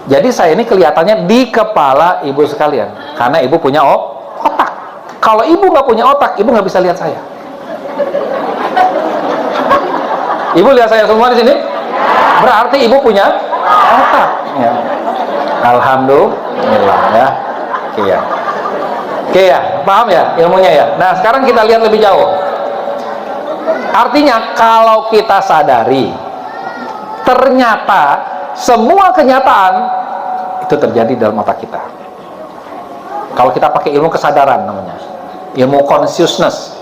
Jadi saya ini kelihatannya di kepala ibu sekalian, karena ibu punya otak. Kalau ibu nggak punya otak, ibu nggak bisa lihat saya. Ibu lihat saya semua di sini? Berarti ibu punya otak. Ya. Alhamdulillah ya. Oke ya. Oke ya, paham ya ilmunya ya. Nah, sekarang kita lihat lebih jauh. Artinya kalau kita sadari, ternyata semua kenyataan itu terjadi dalam otak kita. Kalau kita pakai ilmu kesadaran namanya, ilmu consciousness.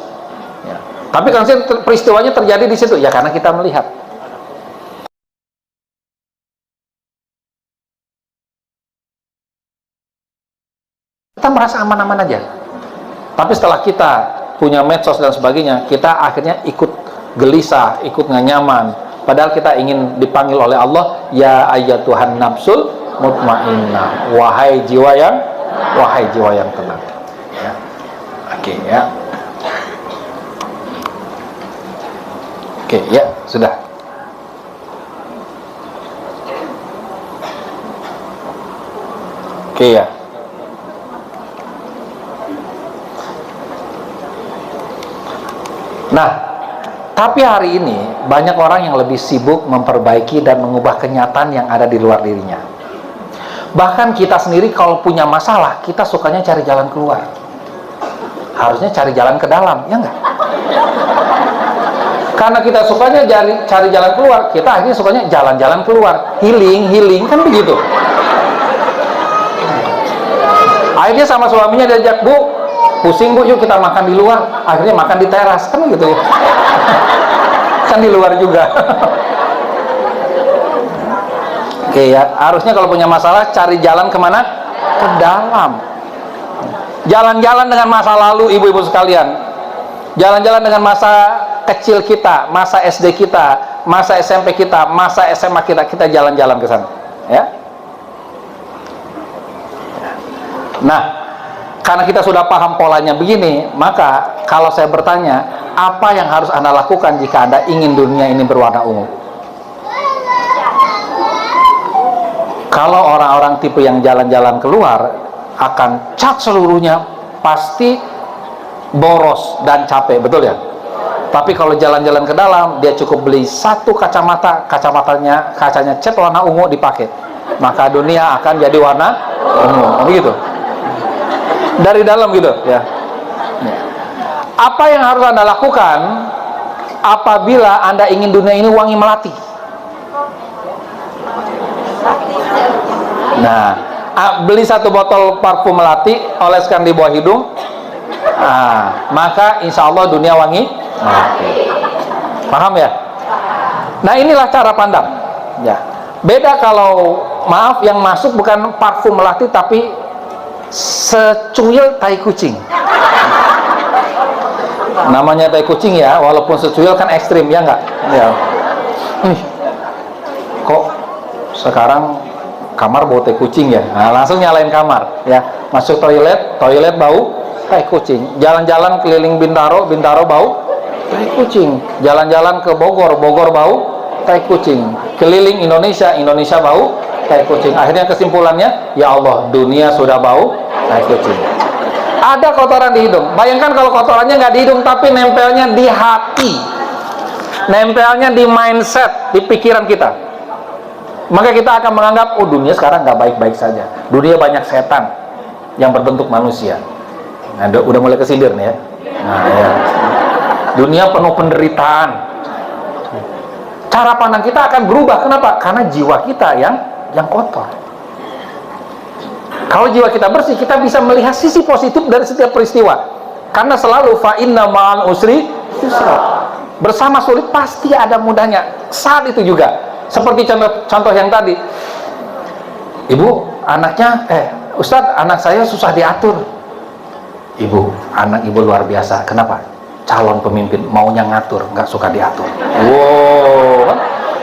Ya. Tapi kan peristiwanya terjadi di situ ya karena kita melihat. Kita merasa aman-aman aja. Tapi setelah kita punya medsos dan sebagainya, kita akhirnya ikut gelisah, ikut nggak nyaman. Padahal kita ingin dipanggil oleh Allah, ya ayyatuhan nafsul mutmainnah, wahai jiwa yang tenang. Ya. Oke ya. Oke ya, sudah. Oke ya. Nah, tapi hari ini banyak orang yang lebih sibuk memperbaiki dan mengubah kenyataan yang ada di luar dirinya. Bahkan kita sendiri kalau punya masalah, kita sukanya cari jalan keluar. Harusnya cari jalan ke dalam, ya enggak? Karena kita sukanya cari jalan keluar, kita akhirnya sukanya jalan-jalan keluar, healing, kan begitu. Akhirnya sama suaminya diajak, Bu, pusing Bu, yuk kita makan di luar. Akhirnya makan di teras, kan gitu ya. Kan di luar juga. Oke ya, harusnya kalau punya masalah cari jalan kemana? Ke dalam. Jalan-jalan dengan masa lalu, ibu-ibu sekalian. Jalan-jalan dengan masa kecil kita, masa SD kita, masa SMP kita, masa SMA kita, kita jalan-jalan ke sana, ya. Nah, karena kita sudah paham polanya begini, maka kalau saya bertanya, apa yang harus Anda lakukan jika Anda ingin dunia ini berwarna ungu? Kalau orang-orang tipe yang jalan-jalan keluar, akan cat seluruhnya, pasti boros dan capek, betul ya? Tapi kalau jalan-jalan ke dalam, dia cukup beli satu kacamata, kacanya cat warna ungu dipakai, maka dunia akan jadi warna ungu, begitu. Dari dalam gitu, ya. Apa yang harus Anda lakukan apabila Anda ingin dunia ini wangi melati? Nah, beli satu botol parfum melati, oleskan di bawah hidung, maka insya Allah dunia wangi melati. Paham ya? Nah, inilah cara pandang, ya. Beda kalau, maaf, yang masuk bukan parfum melati tapi secuil tai kucing. Namanya tai kucing ya, walaupun secuil kan ekstrim, ya enggak? Ya. Kok sekarang kamar bau tai kucing ya? Nah, langsung nyalain kamar, ya. Masuk toilet bau tai kucing. Jalan-jalan keliling Bintaro bau tai kucing. Jalan-jalan ke Bogor bau tai kucing. Keliling Indonesia bau tai kucing. Akhirnya kesimpulannya, ya Allah, dunia sudah bau tai kucing. Ada kotoran di hidung. Bayangkan kalau kotorannya nggak di hidung, tapi nempelnya di hati, nempelnya di mindset, di pikiran kita. Maka kita akan menganggap, oh, dunia sekarang nggak baik-baik saja. Dunia banyak setan yang berbentuk manusia. Nah, udah mulai kesindir nih ya. Nah, ya. Dunia penuh penderitaan. Cara pandang kita akan berubah. Kenapa? Karena jiwa kita yang kotor. Kalau jiwa kita bersih, kita bisa melihat sisi positif dari setiap peristiwa. Karena selalu fa inna ma'al usri yusra. Bersama sulit pasti ada mudahnya. Saat itu juga, seperti contoh yang tadi, ibu anaknya, Ustadz, anak saya susah diatur. Ibu, anak ibu luar biasa. Kenapa? Calon pemimpin, maunya ngatur, nggak suka diatur. Wow,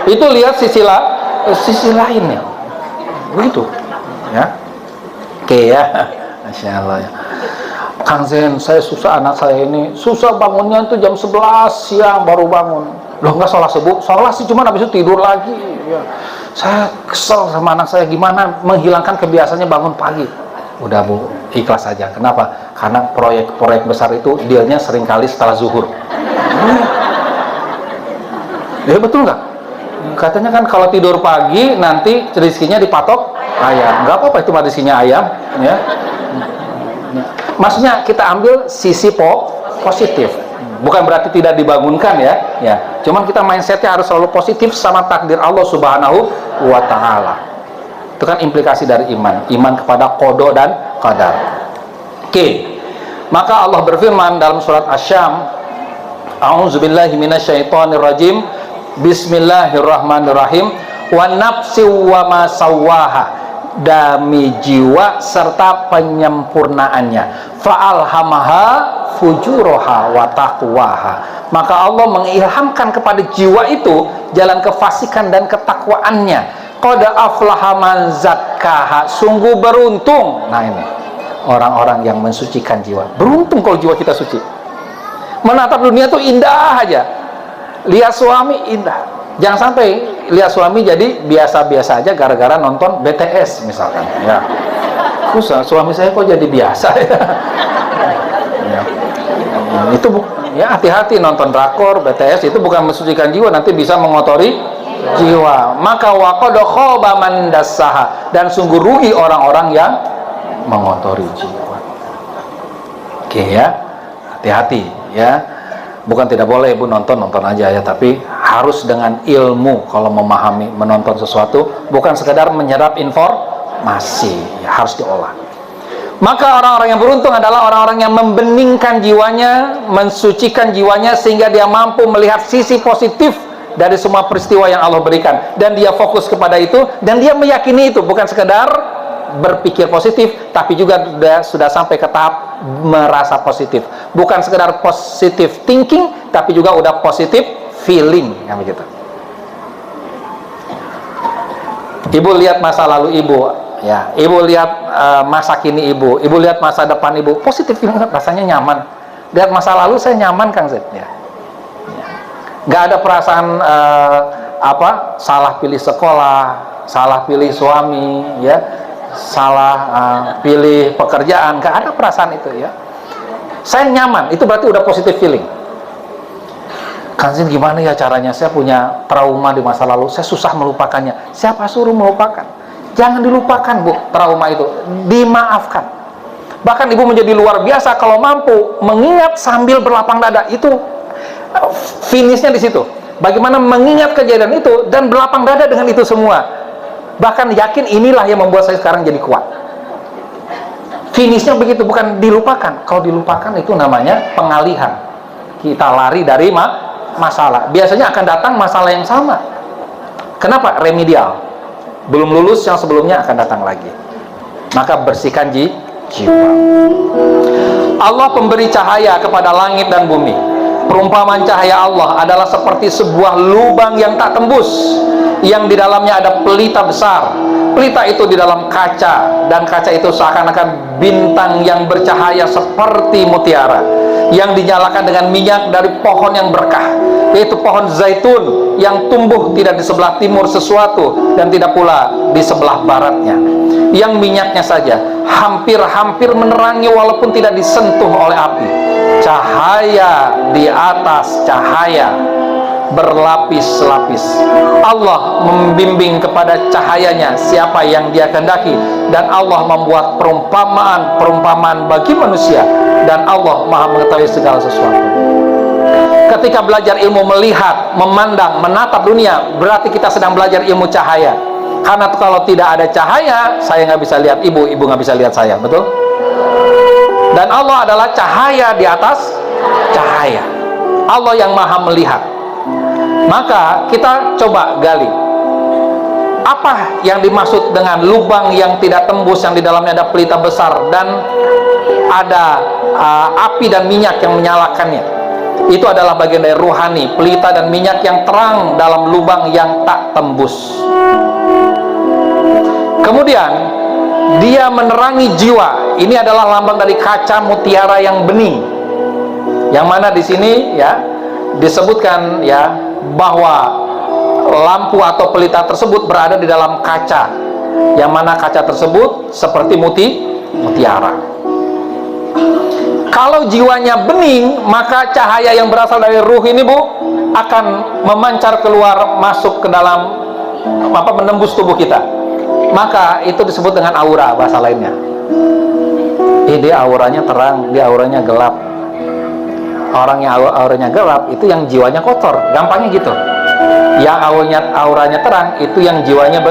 itu lihat sisi lainnya, begitu, ya. Oke ya, Masya Allah ya. Kang Zen, saya susah, anak saya ini susah bangunnya itu jam 11 siang baru bangun. Loh, nggak sholat subuh? Sholat sih, cuma habis itu tidur lagi ya. Saya kesel sama anak saya, gimana menghilangkan kebiasaannya bangun pagi. Udah Bu, ikhlas saja. Kenapa? Karena proyek besar itu dealnya seringkali setelah zuhur. Ya betul nggak? Katanya kan kalau tidur pagi nanti rezekinya dipatok ayam. Nggak apa-apa itu rezekinya ayam, ya. Maksudnya kita ambil sisi positif. Bukan berarti tidak dibangunkan ya. Cuman kita mindsetnya harus selalu positif sama takdir Allah Subhanahu wa Ta'ala. Itu kan implikasi dari iman kepada qada dan qadar. Oke. Maka Allah berfirman dalam surat Asy-Syam, A'udzubillahi minasyaitonirrajim. Bismillahirrahmanirrahim. Wa nafsi wa ma sawwaha, demi jiwa serta penyempurnaannya. Fa'alhamaha fujuraha wa taqwaha. Maka Allah mengilhamkan kepada jiwa itu jalan kefasikan dan ketakwaannya. Qad aflaha man zakkaha, sungguh beruntung. Nah, ini orang-orang yang mensucikan jiwa. Beruntung kalau jiwa kita suci. Menatap dunia itu indah aja. Lihat suami indah. Jangan sampai lihat suami jadi biasa-biasa aja gara-gara nonton BTS misalkan. Ya. Susah, suami saya kok jadi biasa ya. Ya. Itu ya, hati-hati nonton drakor, BTS itu bukan mensucikan jiwa, nanti bisa mengotori jiwa. Maka waqad khaba man dassaha, dan sungguh rugi orang-orang yang mengotori jiwa. Oke ya, hati-hati ya. Bukan tidak boleh Ibu nonton aja ya, tapi harus dengan ilmu. Kalau memahami, menonton sesuatu bukan sekedar menyerap informasi ya, harus diolah. Maka orang-orang yang beruntung adalah orang-orang yang membeningkan jiwanya, mensucikan jiwanya, sehingga dia mampu melihat sisi positif dari semua peristiwa yang Allah berikan, dan dia fokus kepada itu, dan dia meyakini itu, bukan sekedar berpikir positif, tapi juga sudah sampai ke tahap merasa positif. Bukan sekedar positive thinking, tapi juga udah positive feeling, yang begitu. Ibu lihat masa lalu ibu, ya. Ibu lihat masa kini ibu lihat masa depan ibu, positif feeling, rasanya nyaman. Lihat masa lalu saya nyaman, Kang Zed, ya. Gak ada perasaan salah pilih sekolah, salah pilih suami, ya, salah pilih pekerjaan, gak ada perasaan itu, ya. Saya nyaman, itu berarti udah positive feeling. Kanzin, gimana ya caranya? Saya punya trauma di masa lalu, saya susah melupakannya. Siapa suruh melupakan? Jangan dilupakan, Bu, trauma itu, dimaafkan. Bahkan ibu menjadi luar biasa kalau mampu mengingat sambil berlapang dada. Itu finishnya di situ. Bagaimana mengingat kejadian itu dan berlapang dada dengan itu semua. Bahkan yakin inilah yang membuat saya sekarang jadi kuat. Finishnya begitu, bukan dilupakan. Kalau dilupakan itu namanya pengalihan. Kita lari dari masalah. Biasanya akan datang masalah yang sama. Kenapa? Remedial. Belum lulus yang sebelumnya akan datang lagi. Maka bersihkan jiwa. Allah pemberi cahaya kepada langit dan bumi. Perumpamaan cahaya Allah adalah seperti sebuah lubang yang tak tembus, yang di dalamnya ada pelita besar. Pelita itu di dalam kaca, dan kaca itu seakan-akan bintang yang bercahaya seperti mutiara, yang dinyalakan dengan minyak dari pohon yang berkah, yaitu pohon zaitun yang tumbuh tidak di sebelah timur sesuatu dan tidak pula di sebelah baratnya, yang minyaknya saja hampir-hampir menerangi walaupun tidak disentuh oleh api. Cahaya di atas cahaya, berlapis-lapis. Allah membimbing kepada cahayanya siapa yang Dia kehendaki, dan Allah membuat perumpamaan bagi manusia, dan Allah Maha mengetahui segala sesuatu. Ketika belajar ilmu melihat, memandang, menatap dunia, berarti kita sedang belajar ilmu cahaya. Karena kalau tidak ada cahaya, saya nggak bisa lihat ibu nggak bisa lihat saya, betul? Dan Allah adalah cahaya di atas cahaya. Allah yang Maha melihat. Maka kita coba gali, apa yang dimaksud dengan lubang yang tidak tembus, yang di dalamnya ada pelita besar dan ada api dan minyak yang menyalakannya. Itu adalah bagian dari ruhani, pelita dan minyak yang terang dalam lubang yang tak tembus. Kemudian Dia menerangi jiwa. Ini adalah lambang dari kaca mutiara yang bening, yang mana di sini, ya, disebutkan, ya, bahwa lampu atau pelita tersebut berada di dalam kaca, yang mana kaca tersebut seperti mutiara. Kalau jiwanya bening, maka cahaya yang berasal dari ruh ini, Bu, akan memancar keluar, masuk ke dalam menembus tubuh kita. Maka itu disebut dengan aura, bahasa lainnya. Dia auranya terang, dia auranya gelap. Orang yang auranya gelap itu yang jiwanya kotor, gampangnya gitu. Yang auranya terang itu yang jiwanya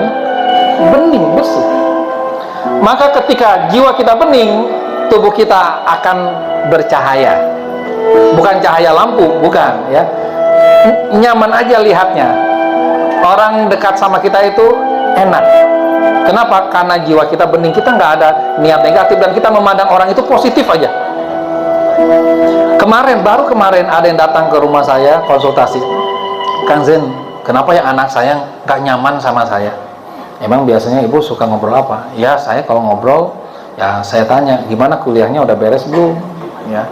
bening, bersih. Maka ketika jiwa kita bening, tubuh kita akan bercahaya. Bukan cahaya lampu, bukan, ya. Nyaman aja lihatnya. Orang dekat sama kita itu enak. Kenapa? Karena jiwa kita bening, kita nggak ada niat negatif, dan kita memandang orang itu positif aja. Baru kemarin ada yang datang ke rumah saya konsultasi. Kang Zen, kenapa ya anak saya nggak nyaman sama saya? Emang biasanya ibu suka ngobrol apa? Ya, saya kalau ngobrol, ya saya tanya, gimana kuliahnya, udah beres belum? Ya,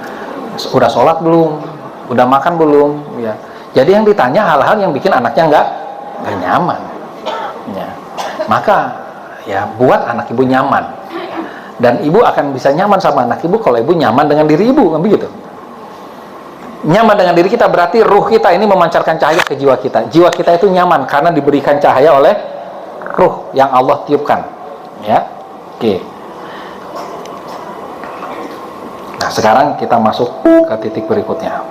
udah sholat belum? Udah makan belum? Ya, jadi yang ditanya hal-hal yang bikin anaknya nggak nyaman. Ya, maka ya buat anak ibu nyaman, dan ibu akan bisa nyaman sama anak ibu kalau ibu nyaman dengan diri ibu, kan begitu? Nyaman dengan diri kita berarti ruh kita ini memancarkan cahaya ke jiwa kita. Jiwa kita itu nyaman karena diberikan cahaya oleh ruh yang Allah tiupkan, ya. Oke. Nah, sekarang kita masuk ke titik berikutnya.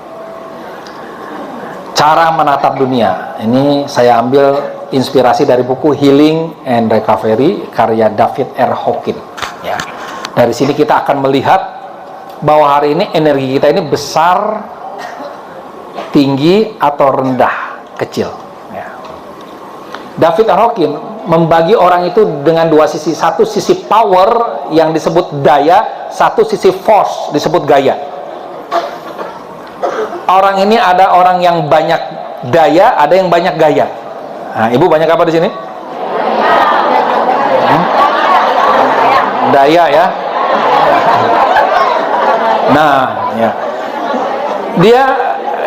Cara menatap dunia. Ini saya ambil inspirasi dari buku Healing and Recovery karya David R. Hawkins, ya. Dari sini kita akan melihat bahwa hari ini energi kita ini besar, tinggi, atau rendah, kecil, ya. David R. Hawkins membagi orang itu dengan dua sisi. Satu sisi power yang disebut daya, satu sisi force disebut gaya. Orang ini ada orang yang banyak daya, ada yang banyak gaya. Nah, ibu banyak apa di sini? Daya ya. Nah, ya. Dia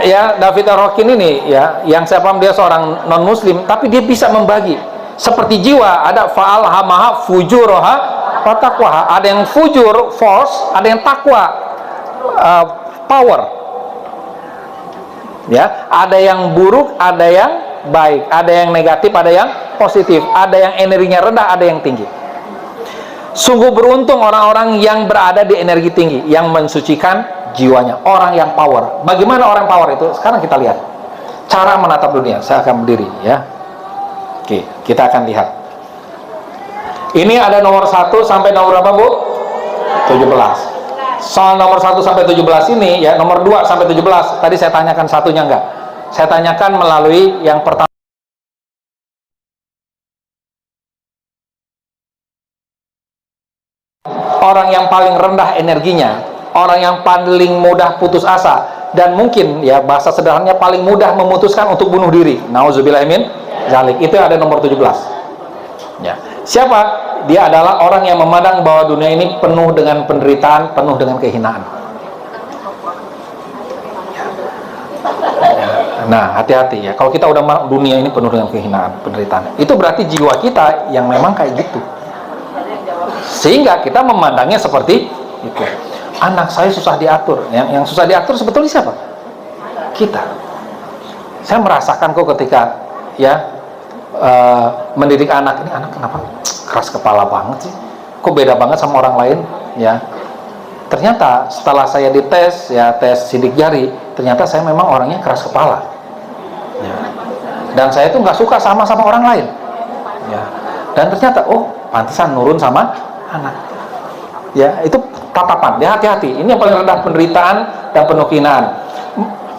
ya David Ar-Rakin ini ya, yang saya paham dia seorang non muslim, tapi dia bisa membagi. Seperti jiwa, ada fa'al hamaha fujuroha fatakwaha. Ada yang fujur force, ada yang takwa power. Ya, ada yang buruk, ada yang baik, ada yang negatif, ada yang positif, ada yang energinya rendah, ada yang tinggi. Sungguh beruntung orang-orang yang berada di energi tinggi, yang mensucikan jiwanya, orang yang power. Bagaimana orang power itu? Sekarang kita lihat cara menatap dunia. Saya akan berdiri ya. Oke, kita akan lihat. Ini ada nomor 1 sampai nomor berapa, Bu? 17. Soal nomor 1 sampai 17 ini ya, nomor 2 sampai 17. Tadi saya tanyakan satunya enggak? Saya tanyakan melalui yang pertama. Orang yang paling rendah energinya, orang yang paling mudah putus asa, dan mungkin ya bahasa sederhananya paling mudah memutuskan untuk bunuh diri. Nauzubillah min zalik. Itu ada nomor 17. Ya. Siapa? Dia adalah orang yang memandang bahwa dunia ini penuh dengan penderitaan, penuh dengan kehinaan. Nah, hati-hati ya. Kalau kita udah dunia ini penuh dengan kehinaan, penderitaan, itu berarti jiwa kita yang memang kayak gitu. Sehingga kita memandangnya seperti itu. Anak saya susah diatur. Yang susah diatur sebetulnya siapa? Kita. Saya merasakan kok ketika ya mendidik anak. Ini anak kenapa keras kepala banget sih? Kok beda banget sama orang lain? Ya. Ternyata setelah saya dites, ya tes sidik jari, ternyata saya memang orangnya keras kepala. Ya. Dan saya tuh nggak suka sama orang lain. Ya. Dan ternyata pantesan nurun sama anak. Ya, itu tatapan. Dia hati-hati. Ini yang paling rendah, penderitaan dan penuh kehinaan.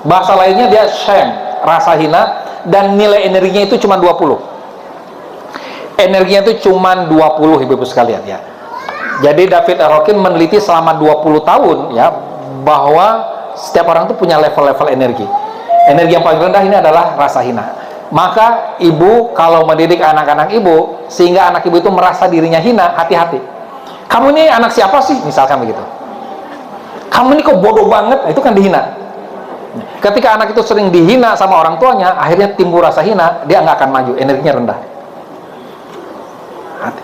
Bahasa lainnya dia shame, rasa hina, dan nilai energinya itu cuma 20. Energinya itu cuma 20, ibu-ibu sekalian ya. Jadi David Ar-Rakin meneliti selama 20 tahun ya, bahwa setiap orang itu punya level-level energi. Energi yang paling rendah ini adalah rasa hina. Maka ibu kalau mendidik anak-anak ibu sehingga anak ibu itu merasa dirinya hina, hati-hati. Kamu ini anak siapa sih? Misalkan begitu. Kamu ini kok bodoh banget? Itu kan dihina. Ketika anak itu sering dihina sama orang tuanya, akhirnya timbul rasa hina, dia nggak akan maju, energinya rendah.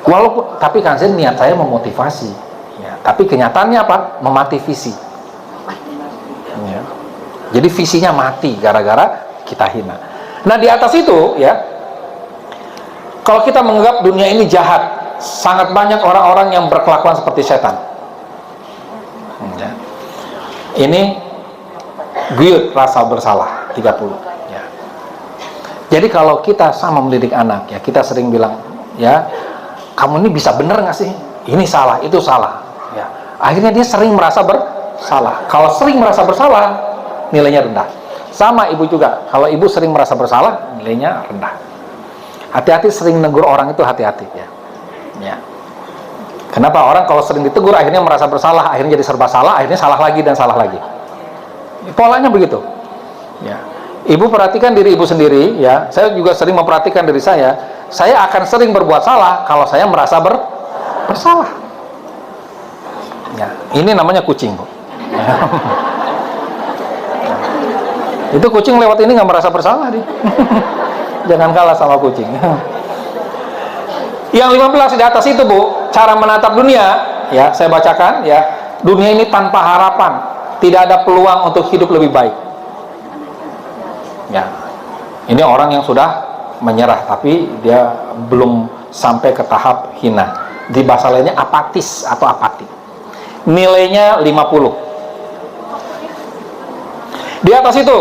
Walaupun, tapi kan saya niat saya memotivasi. Ya, tapi kenyataannya apa? Memati visi. Ya. Jadi visinya mati gara-gara kita hina. Nah di atas itu ya, kalau kita menganggap dunia ini jahat, sangat banyak orang-orang yang berkelakuan seperti setan. Ya. Ini guyut rasa bersalah 30. Ya. Jadi kalau kita sama mendidik anak ya, kita sering bilang ya, kamu ini bisa bener nggak sih? Ini salah, itu salah. Ya. Akhirnya dia sering merasa bersalah. Kalau sering merasa bersalah, nilainya rendah. Sama ibu juga, kalau ibu sering merasa bersalah, nilainya rendah. Hati-hati sering negur orang itu, hati-hati ya. Ya. Kenapa orang kalau sering ditegur akhirnya merasa bersalah, akhirnya jadi serba salah, akhirnya salah lagi dan salah lagi. Polanya begitu. Ya. Ibu perhatikan diri ibu sendiri ya. Saya juga sering memperhatikan diri saya. Saya akan sering berbuat salah kalau saya merasa bersalah. Ya. Ini namanya kucing, Bu. Ya. Itu kucing lewat ini nggak merasa bersalah dia. Jangan kalah sama kucing. Yang 15 di atas itu, Bu, cara menatap dunia ya, saya bacakan ya. Dunia ini tanpa harapan, tidak ada peluang untuk hidup lebih baik. Ya. Ini orang yang sudah menyerah tapi dia belum sampai ke tahap hina. Di bahasa lainnya apatis atau apati. Nilainya 50. Di atas itu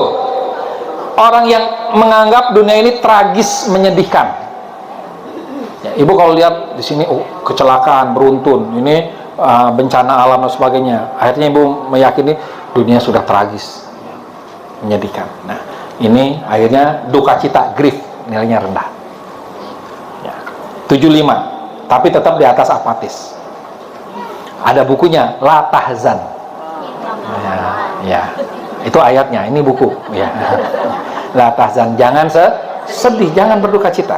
orang yang menganggap dunia ini tragis, menyedihkan. Ya, ibu kalau lihat di sini kecelakaan beruntun, ini bencana alam dan sebagainya, akhirnya ibu meyakini dunia sudah tragis, menyedihkan. Nah, ini akhirnya duka cita, grief, nilainya rendah. Ya. 75, tapi tetap di atas apatis. Ada bukunya, La Tahzan. Ya, itu ayatnya, ini buku. Ya, La Tahzan, jangan sedih, jangan berduka cita.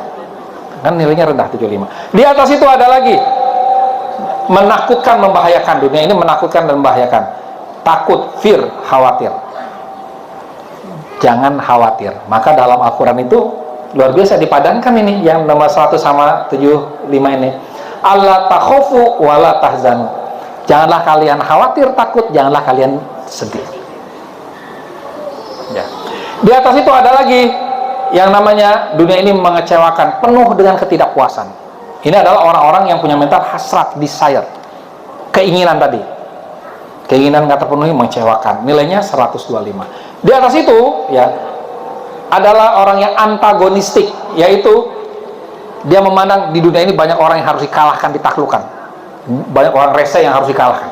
Kan nilainya rendah 75. Di atas itu ada lagi, menakutkan, membahayakan. Dunia ini menakutkan dan membahayakan. Takut, fear, khawatir. Jangan khawatir. Maka dalam Al-Quran itu luar biasa dipadankan ini, yang nomor 100 sama 75 ini. Allah takhofu wala tahzanu. Janganlah kalian khawatir, takut, janganlah kalian sedih. Ya. Di atas itu ada lagi yang namanya dunia ini mengecewakan, penuh dengan ketidakpuasan. Ini adalah orang-orang yang punya mental hasrat, desire, keinginan tadi. Keinginan nggak terpenuhi, mengecewakan. Nilainya 125. Di atas itu ya adalah orang yang antagonistik, yaitu dia memandang di dunia ini banyak orang yang harus dikalahkan, ditaklukkan. Banyak orang rese yang harus dikalahkan.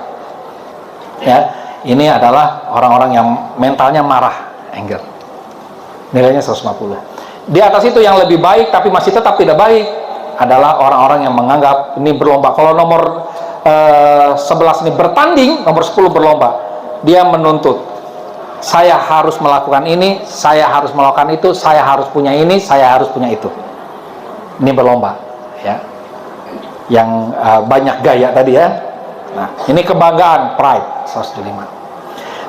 Ya, ini adalah orang-orang yang mentalnya marah, anger. Nilainya 150. Di atas itu yang lebih baik tapi masih tetap tidak baik adalah orang-orang yang menganggap ini berlomba. Kalau nomor 11 ini bertanding, nomor 10 berlomba. Dia menuntut, saya harus melakukan ini, saya harus melakukan itu, saya harus punya ini, saya harus punya itu. Ini berlomba, ya. Yang banyak gaya tadi ya. Nah, ini kebanggaan, pride, 105.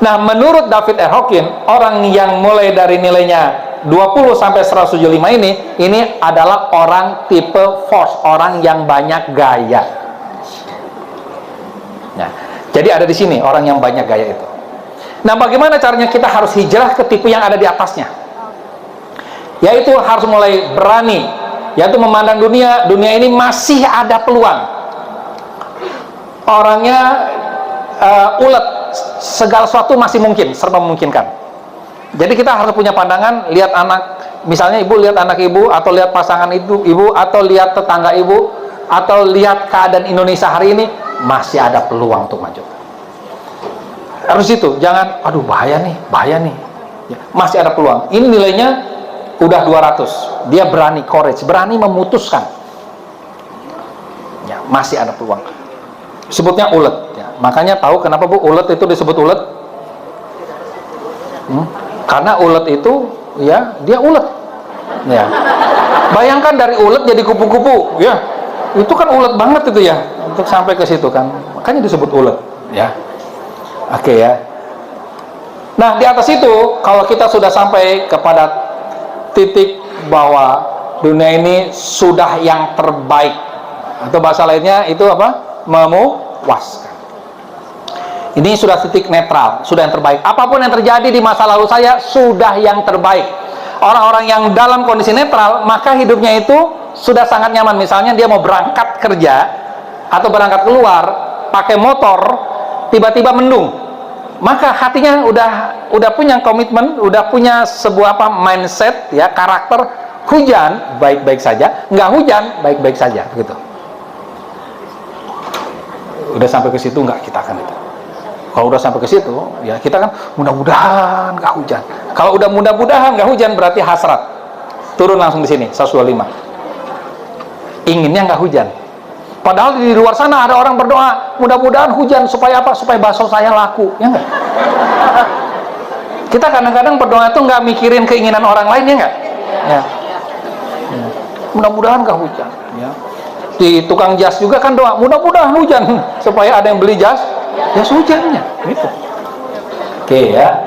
Nah, menurut David R. Hawkins, orang yang mulai dari nilainya 20 sampai 175 ini adalah orang tipe force, orang yang banyak gaya. Nah, jadi ada di sini orang yang banyak gaya itu. Nah, bagaimana caranya kita harus hijrah ke tipe yang ada di atasnya? Yaitu harus mulai berani, yaitu memandang dunia ini masih ada peluang. Orangnya ulet, segala sesuatu masih mungkin, serba memungkinkan. Jadi kita harus punya pandangan, lihat anak, misalnya ibu lihat anak ibu, atau lihat pasangan ibu, atau lihat tetangga ibu, atau lihat keadaan Indonesia hari ini, masih ada peluang untuk maju. Harus itu, jangan, aduh bahaya nih, ya, masih ada peluang. Ini nilainya udah 200. Dia berani, courage, berani memutuskan. Ya, masih ada peluang. Sebutnya ulet. Ya. Makanya tahu kenapa Bu ulet itu disebut ulet? Karena ulet itu, ya, dia ulet. Ya. Bayangkan dari ulet jadi kupu-kupu, ya. Itu kan ulet banget itu ya, untuk sampai ke situ kan. Makanya disebut ulet, ya. Oke ya. Nah, di atas itu kalau kita sudah sampai kepada titik bahwa dunia ini sudah yang terbaik, atau bahasa lainnya itu apa? Memuaskan. Ini sudah titik netral, sudah yang terbaik. Apapun yang terjadi di masa lalu saya sudah yang terbaik. Orang-orang yang dalam kondisi netral, maka hidupnya itu sudah sangat nyaman. Misalnya dia mau berangkat kerja atau berangkat keluar pakai motor, tiba-tiba mendung, maka hatinya udah punya komitmen, udah punya sebuah mindset, ya, karakter. Hujan baik-baik saja, nggak hujan baik-baik saja, begitu. Udah sampai ke situ nggak kita akan itu. Kalau udah sampai ke situ, ya kita kan mudah-mudahan nggak hujan. Kalau udah mudah-mudahan nggak hujan, berarti hasrat. Turun langsung di sini 125. Inginnya nggak hujan. Padahal di luar sana ada orang berdoa, mudah-mudahan hujan supaya apa? Supaya bakso saya laku, ya nggak? Kita kadang-kadang berdoa itu nggak mikirin keinginan orang lain, ya nggak? Ya. Mudah-mudahan nggak hujan. Ya. Di tukang jas juga kan doa, mudah-mudahan hujan supaya ada yang beli jas hujannya, gitu. Oke ya.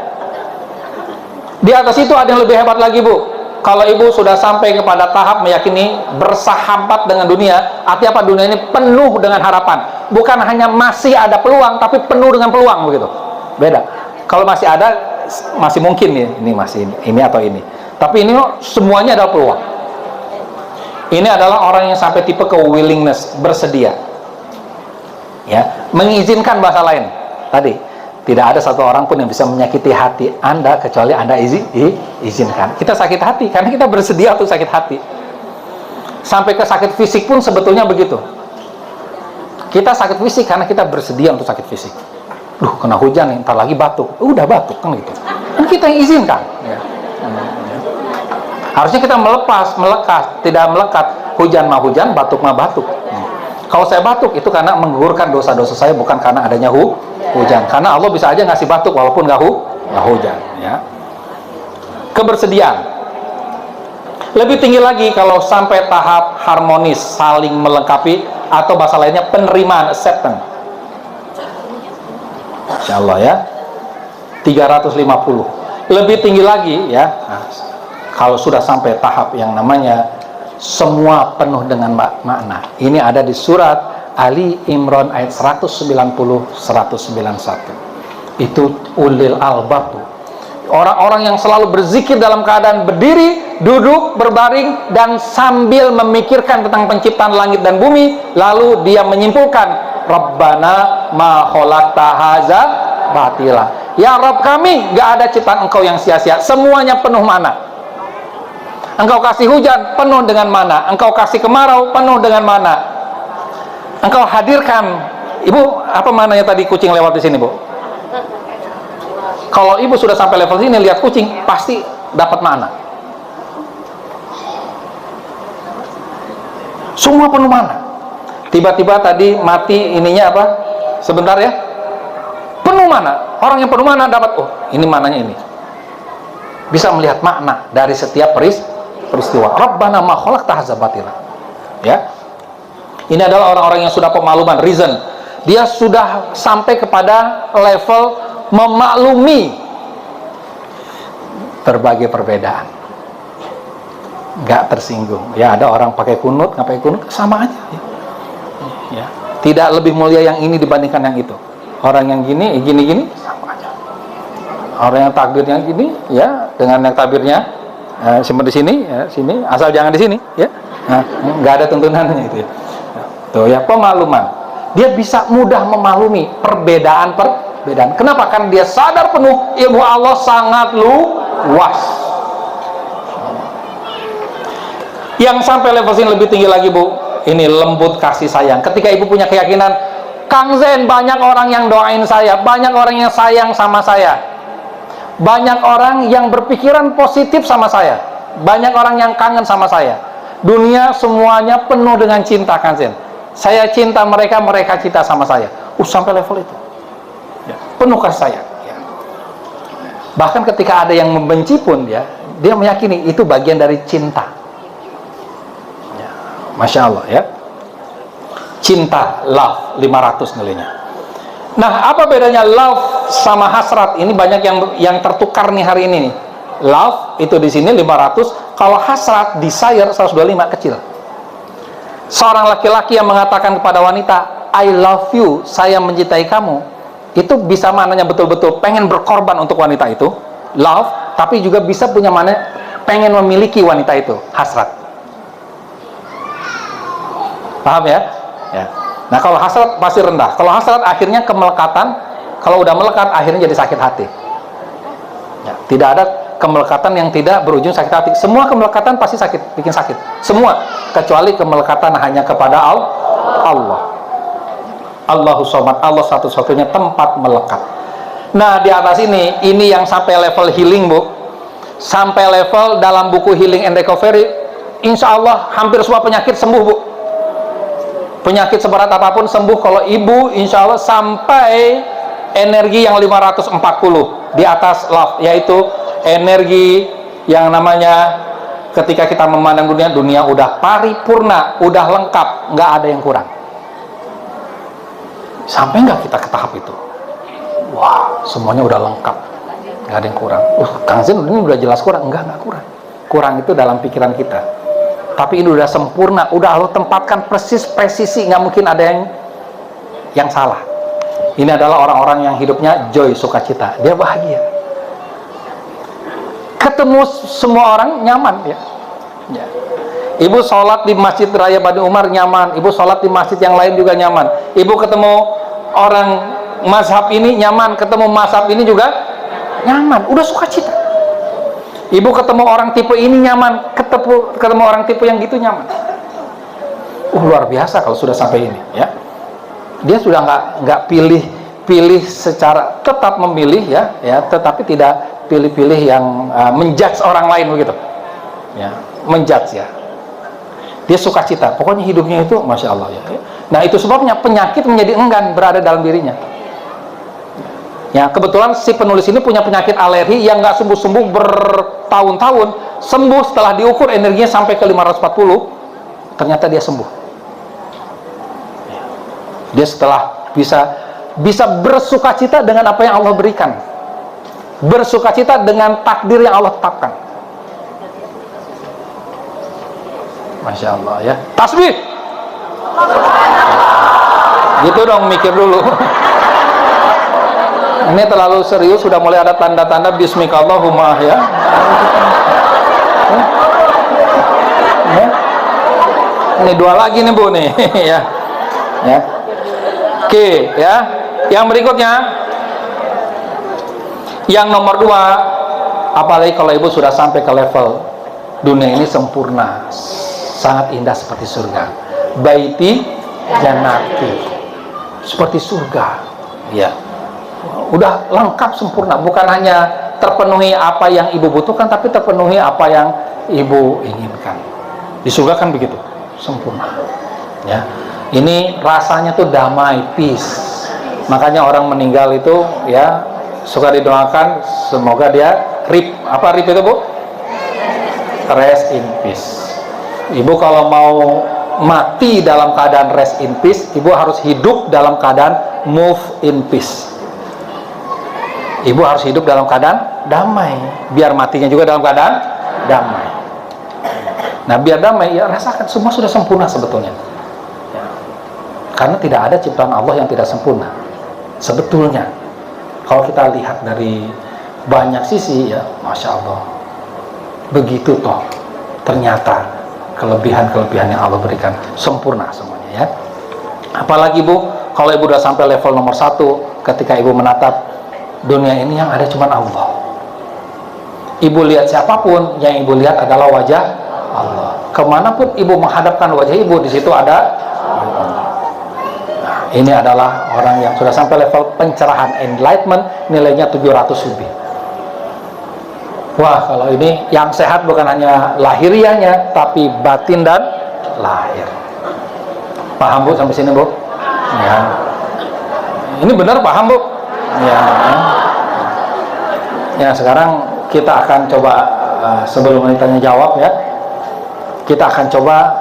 Di atas itu ada yang lebih hebat lagi Bu. Kalau ibu sudah sampai kepada tahap meyakini bersahabat dengan dunia, artinya apa? Dunia ini penuh dengan harapan. Bukan hanya masih ada peluang, tapi penuh dengan peluang, begitu. Beda. Kalau masih ada, masih mungkin ya, ini masih ini atau ini. Tapi ini semuanya adalah peluang. Ini adalah orang yang sampai tipe ke willingness, bersedia. Ya, mengizinkan, bahasa lain. Tadi tidak ada satu orang pun yang bisa menyakiti hati Anda kecuali Anda izinkan. Kita sakit hati karena kita bersedia untuk sakit hati. Sampai ke sakit fisik pun sebetulnya begitu. Kita sakit fisik karena kita bersedia untuk sakit fisik. Duh, kena hujan nih, ntar lagi batuk. Udah batuk kan gitu. Kan kita yang izinkan. Ya. Harusnya kita melepas, melekat, tidak melekat. hujan mah hujan, batuk mah batuk. Kalau saya batuk itu karena menggugurkan dosa-dosa saya, bukan karena adanya hujan. Karena Allah bisa aja ngasih batuk walaupun nggak hujan. Ya. Kebersediaan. Lebih tinggi lagi kalau sampai tahap harmonis, saling melengkapi, atau bahasa lainnya penerimaan, acceptance. Insya Allah ya. 350. Lebih tinggi lagi ya. Nah, kalau sudah sampai tahap yang namanya semua penuh dengan makna. Ini ada di surat Ali Imran ayat 190-191. Itu ulil albab. Orang-orang yang selalu berzikir dalam keadaan berdiri, duduk, berbaring, dan sambil memikirkan tentang penciptaan langit dan bumi, lalu dia menyimpulkan, Rabbana ma khalaqta hadza batila. Ya Rabb kami, gak ada ciptaan Engkau yang sia-sia, semuanya penuh makna. Engkau kasih hujan, penuh dengan mana. Engkau kasih kemarau, penuh dengan mana. Engkau hadirkan, Ibu, apa mananya tadi kucing lewat di sini, Bu? Kalau Ibu sudah sampai level sini, lihat kucing, pasti dapat mana. Semua penuh mana. Tiba-tiba tadi mati ininya apa? Sebentar ya. Penuh mana. Orang yang penuh mana dapat, oh, ini mananya ini. Bisa melihat makna dari setiap peristiwa. Rabbana ma khalaqta hadza batila. Ya. Ini adalah orang-orang yang sudah pemaluman, reason. Dia sudah sampai kepada level memaklumi berbagai perbedaan, nggak tersinggung. Ya, ada orang pakai kunut, nggak pakai kunut, sama aja. Ya. Tidak lebih mulia yang ini dibandingkan yang itu. Orang yang gini, sama aja. Orang yang takbirnya gini, ya, dengan yang takbirnya di sini, ya, sini, asal jangan di sini, ya. Nah, nggak ada tuntunannya itu. Ya. Tuh ya, pemaluman. Dia bisa mudah memaklumi perbedaan. Kenapa? Karena dia sadar penuh ilmu Allah sangat luas. Yang sampai level sini lebih tinggi lagi, Bu. Ini lembut kasih sayang. Ketika Ibu punya keyakinan, Kang Zen, banyak orang yang doain saya, banyak orang yang sayang sama saya, banyak orang yang berpikiran positif sama saya, banyak orang yang kangen sama saya. Dunia semuanya penuh dengan cinta, Kang Zen. Saya cinta mereka, mereka cinta sama saya. Sampai level itu. Ya, penuh kasih sayang. Ya. Bahkan ketika ada yang membenci pun dia meyakini itu bagian dari cinta. Ya. Masya Allah ya. Cinta, love, 500 nilainya. Nah, apa bedanya love sama hasrat? Ini banyak yang tertukar nih hari ini nih. Love itu di sini 500, kalau hasrat, desire 125 kecil. Seorang laki-laki yang mengatakan kepada wanita, I love you, saya mencintai kamu, itu bisa maknanya betul-betul pengen berkorban untuk wanita itu, love, tapi juga bisa punya makna pengen memiliki wanita itu, hasrat. Paham ya? Ya. Nah, kalau hasrat pasti rendah. Kalau hasrat akhirnya kemelekatan, kalau udah melekat akhirnya jadi sakit hati. Ya, tidak ada kemelekatan yang tidak berujung sakit hati. Semua kemelekatan pasti sakit, bikin sakit. Semua, kecuali kemelekatan hanya kepada Allah. Allahu Somad, Allah satu-satunya tempat melekat. Nah, di atas ini yang sampai level healing, Bu. Sampai level dalam buku Healing and Recovery, insya Allah hampir semua penyakit sembuh, Bu. Penyakit seberat apapun sembuh kalau Ibu insya Allah sampai energi yang 540 di atas love, yaitu energi yang namanya ketika kita memandang dunia udah paripurna, udah lengkap, nggak ada yang kurang. Sampai nggak kita ke tahap itu? Wah, semuanya udah lengkap, nggak ada yang kurang. Kang Zen ini udah jelas kurang. Nggak kurang. Kurang itu dalam pikiran kita. Tapi ini udah sempurna, udah Allah tempatkan persis presisi, nggak mungkin ada yang salah. Ini adalah orang-orang yang hidupnya joy, sukacita, dia bahagia. Ketemu semua orang nyaman ya. Ya. Ibu sholat di Masjid Raya Bani Umar nyaman, Ibu sholat di masjid yang lain juga nyaman. Ibu ketemu orang mazhab ini nyaman, ketemu mazhab ini juga nyaman, udah sukacita. Ibu ketemu orang tipe ini nyaman, ketemu orang tipe yang gitu nyaman. Luar biasa kalau sudah sampai ini ya. Dia sudah nggak pilih secara, tetap memilih ya, tetapi tidak pilih-pilih yang menjudge orang lain begitu. Ya, menjudge ya. Dia sukacita, pokoknya hidupnya itu Masya Allah ya. Nah itu sebabnya penyakit menjadi enggan berada dalam dirinya. Ya kebetulan si penulis ini punya penyakit alergi yang nggak sembuh-sembuh bertahun-tahun, sembuh setelah diukur energinya sampai ke 540, ternyata dia sembuh. Dia setelah bisa bersukacita dengan apa yang Allah berikan, bersukacita dengan takdir yang Allah tetapkan. Masya Allah ya. Tasbih. Gitu dong, mikir dulu. Ini terlalu serius, sudah mulai ada tanda-tanda bismikallahumma ya. Ini dua lagi nih Bu nih ya. Ya. Oke ya. Yang berikutnya, yang nomor 2, apalagi kalau ibu sudah sampai ke level dunia ini sempurna, sangat indah seperti surga. Baiti jannati, seperti surga ya. Udah lengkap sempurna, bukan hanya terpenuhi apa yang ibu butuhkan, tapi terpenuhi apa yang ibu inginkan. Di surga kan begitu, sempurna ya. Ini rasanya tuh damai, peace. Makanya orang meninggal itu ya suka didoakan semoga dia rip itu Bu? Rest in peace. Ibu kalau mau mati dalam keadaan rest in peace, ibu harus hidup dalam keadaan move in peace. Ibu harus hidup dalam keadaan damai, biar matinya juga dalam keadaan damai. Nah biar damai ya, rasakan semua sudah sempurna sebetulnya ya. Karena tidak ada ciptaan Allah yang tidak sempurna sebetulnya. Kalau kita lihat dari banyak sisi ya, Masya Allah, begitu toh ternyata kelebihan-kelebihan yang Allah berikan sempurna semuanya ya. Apalagi Bu, kalau ibu udah sampai level nomor 1, ketika ibu menatap dunia ini yang ada cuma Allah, ibu lihat siapapun, yang ibu lihat adalah wajah Allah. Kemanapun ibu menghadapkan wajah ibu, di situ ada Allah. Nah, ini adalah orang yang sudah sampai level pencerahan, enlightenment, nilainya 700 lebih. Wah, kalau ini yang sehat bukan hanya lahiriahnya, tapi batin dan lahir. Paham Bu sampai sini Bu? Ya. Ini benar paham Bu? Ya. Ya, sekarang kita akan coba sebelum ditanya jawab ya, kita akan coba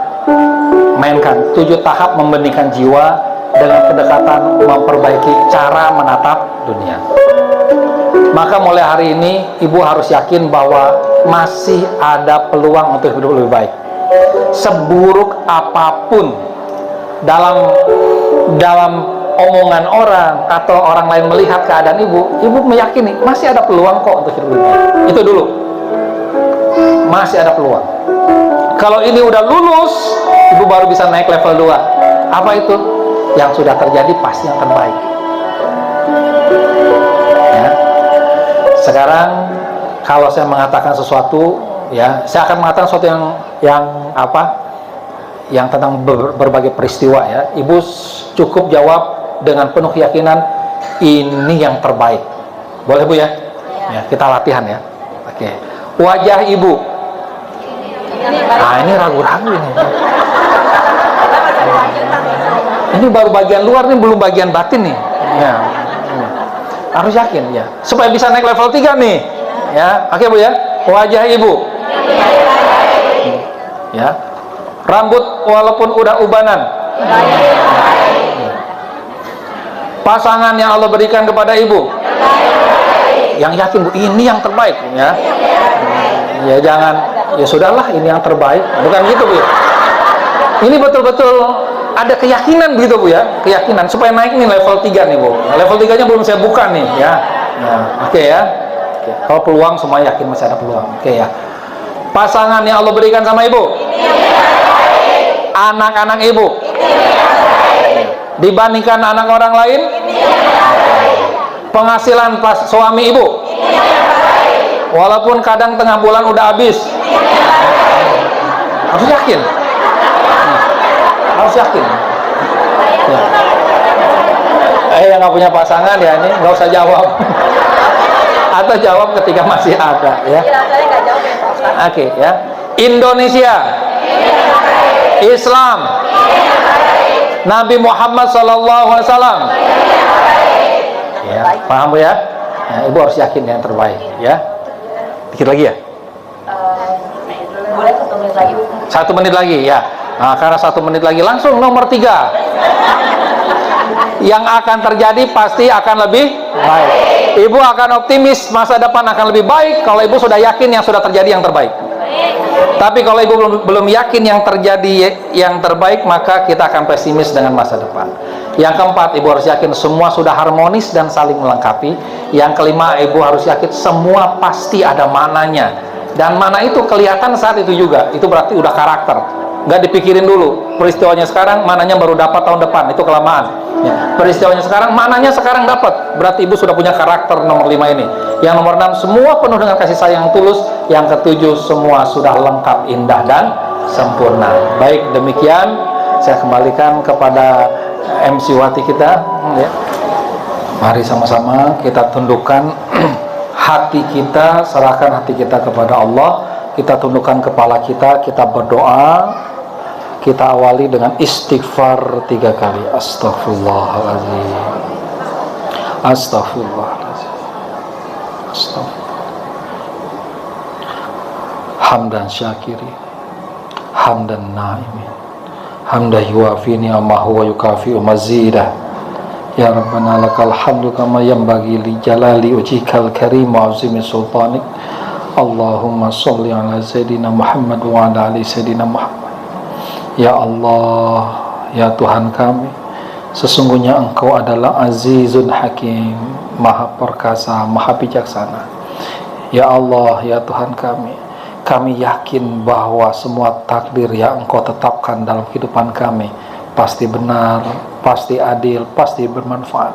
mainkan 7 tahap membenihkan jiwa dengan pendekatan memperbaiki cara menatap dunia. Maka mulai hari ini ibu harus yakin bahwa masih ada peluang untuk hidup lebih baik. Seburuk apapun dalam omongan orang atau orang lain melihat keadaan ibu meyakini masih ada peluang kok untuk hidup lebih baik. Itu dulu, masih ada peluang. Kalau ini udah lulus, ibu baru bisa naik level 2. Apa itu? Yang sudah terjadi pasti yang terbaik ya. Sekarang kalau saya mengatakan sesuatu ya, saya akan mengatakan sesuatu yang tentang berbagai peristiwa ya. Ibu cukup jawab dengan penuh keyakinan ini yang terbaik. Boleh Bu ya? Ya, kita latihan ya. Oke. Wajah ibu. Nah, ini ragu-ragu ini. Ini baru bagian luar nih, belum bagian batin nih. Ya. Harus yakin ya. Supaya bisa naik level 3 nih. Ya, oke Bu ya. Wajah ibu. Ya. Rambut walaupun udah ubanan. Pasangan yang Allah berikan kepada ibu. Yang yakin Bu, ini yang terbaik ya. Ya jangan, ya sudahlah ini yang terbaik. Bukan gitu Bu. Ini betul-betul ada keyakinan begitu Bu ya. Keyakinan supaya naik nih level 3 nih Bu. Level 3-nya belum saya buka nih ya. Oke ya. Oke. Kalau peluang semua yakin masih ada peluang. Oke ya. Pasangan yang Allah berikan sama ibu. Anak-anak ibu. Dibandingkan anak orang lain. Penghasilan pas suami ibu. Walaupun kadang tengah bulan udah habis. Harus yakin. Harus yakin ya. Yang nggak punya pasangan ya ini nggak usah jawab atau jawab ketika masih ada ya. Oke ya. Indonesia Islam. Nabi Muhammad SAW. Ya, paham Bu ya? Nah, Ibu harus yakin yang terbaik ya. Dikit lagi ya? Boleh 1 menit lagi. 1 menit lagi ya. Nah, karena 1 menit lagi langsung nomor 3. Yang akan terjadi pasti akan lebih baik. Ibu akan optimis masa depan akan lebih baik kalau ibu sudah yakin yang sudah terjadi yang terbaik. Tapi kalau ibu belum yakin yang terjadi yang terbaik, maka kita akan pesimis dengan masa depan. Yang keempat, ibu harus yakin semua sudah harmonis dan saling melengkapi. Yang kelima, ibu harus yakin semua pasti ada mananya. Dan mana itu kelihatan saat itu juga. Itu berarti udah karakter. Nggak dipikirin dulu. Peristiwanya sekarang, mananya baru dapat tahun depan. Itu kelamaan. Ya. Peristiwanya sekarang, mananya sekarang dapat. Berarti ibu sudah punya karakter nomor 5 ini. Yang nomor 6, semua penuh dengan kasih sayang tulus. Yang ketujuh, semua sudah lengkap, indah, dan sempurna. Baik, demikian saya kembalikan kepada MC Wati kita ya. Mari sama-sama kita tundukkan hati kita, serahkan hati kita kepada Allah. Kita tundukkan kepala kita, kita berdoa. Kita awali dengan istighfar 3 kali. Astaghfirullahaladzim, astaghfirullahaladzim, astaghfirullah. Hamdan syakiri, hamdan naimin, hamda yuwafi ni'amahu wa yukafi'u mazidah. Ya Rabbana lakal hamdu kama yanbaghi li jalali wajhikal karim wa azimi sultanik. Allahumma sholli ala sayyidina Muhammad wa ala ali sayyidina Muhammad. Ya Allah, ya Tuhan kami, sesungguhnya Engkau adalah Azizun Hakim, Maha Perkasa, Maha Bijaksana. Ya Allah, ya Tuhan kami yakin bahwa semua takdir yang Engkau tetapkan dalam kehidupan kami pasti benar, pasti adil, pasti bermanfaat.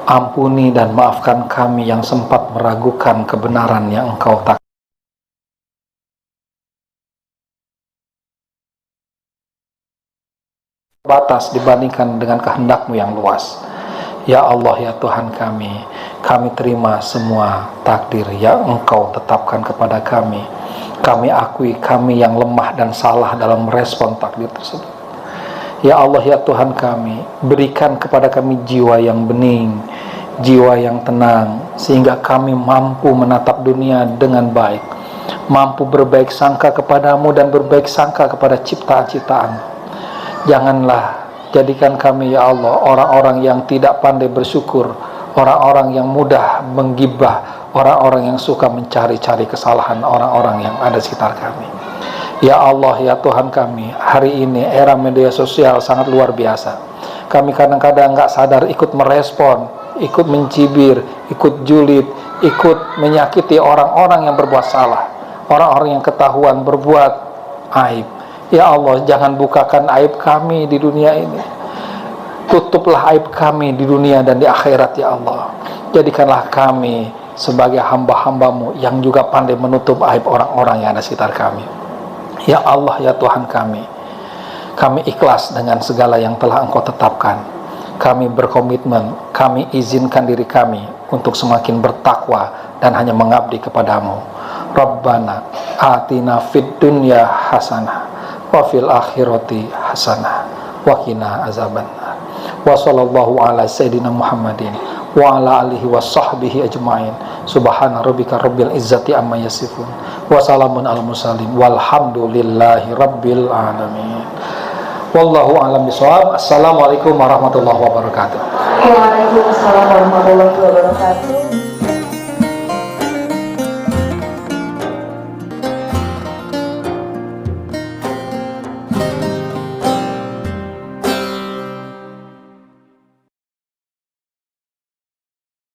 Ampuni dan maafkan kami yang sempat meragukan kebenaran yang Engkau takdirkan. Batas dibandingkan dengan kehendak-Mu yang luas. Ya Allah, ya Tuhan kami terima semua takdir yang Engkau tetapkan kepada kami. Kami akui kami yang lemah dan salah dalam merespon takdir tersebut. Ya Allah, ya Tuhan kami, berikan kepada kami jiwa yang bening, jiwa yang tenang, sehingga kami mampu menatap dunia dengan baik, mampu berbaik sangka kepadamu dan berbaik sangka kepada ciptaan-ciptaan. Janganlah jadikan kami, ya Allah, orang-orang yang tidak pandai bersyukur, orang-orang yang mudah menggibah, orang-orang yang suka mencari-cari kesalahan orang-orang yang ada di sekitar kami. Ya Allah, ya Tuhan kami, hari ini era media sosial sangat luar biasa. Kami kadang-kadang nggak sadar ikut merespon, ikut mencibir, ikut julid, ikut menyakiti orang-orang yang berbuat salah, orang-orang yang ketahuan berbuat aib. Ya Allah, jangan bukakan aib kami di dunia ini. Tutuplah aib kami di dunia dan di akhirat, ya Allah. Jadikanlah kami sebagai hamba-hamba-Mu yang juga pandai menutup aib orang-orang yang ada di sekitar kami. Ya Allah, ya Tuhan kami ikhlas dengan segala yang telah Engkau tetapkan. Kami berkomitmen, kami izinkan diri kami untuk semakin bertakwa dan hanya mengabdi kepadamu. Rabbana atina fid dunya hasanah wa fil akhirati hasanah wa qina azabannar. Wa sallallahu ala sayyidina Muhammadin wa ala alihi wa sahbihi ajma'in. Subhana rabbika rabbil izzati amma yasifun wa salamun al mursalin walhamdulillahi rabbil alamin. Wallahu a'lam bishawab. Assalamualaikum warahmatullahi wabarakatuh. Waalaikumsalam warahmatullahi wabarakatuh.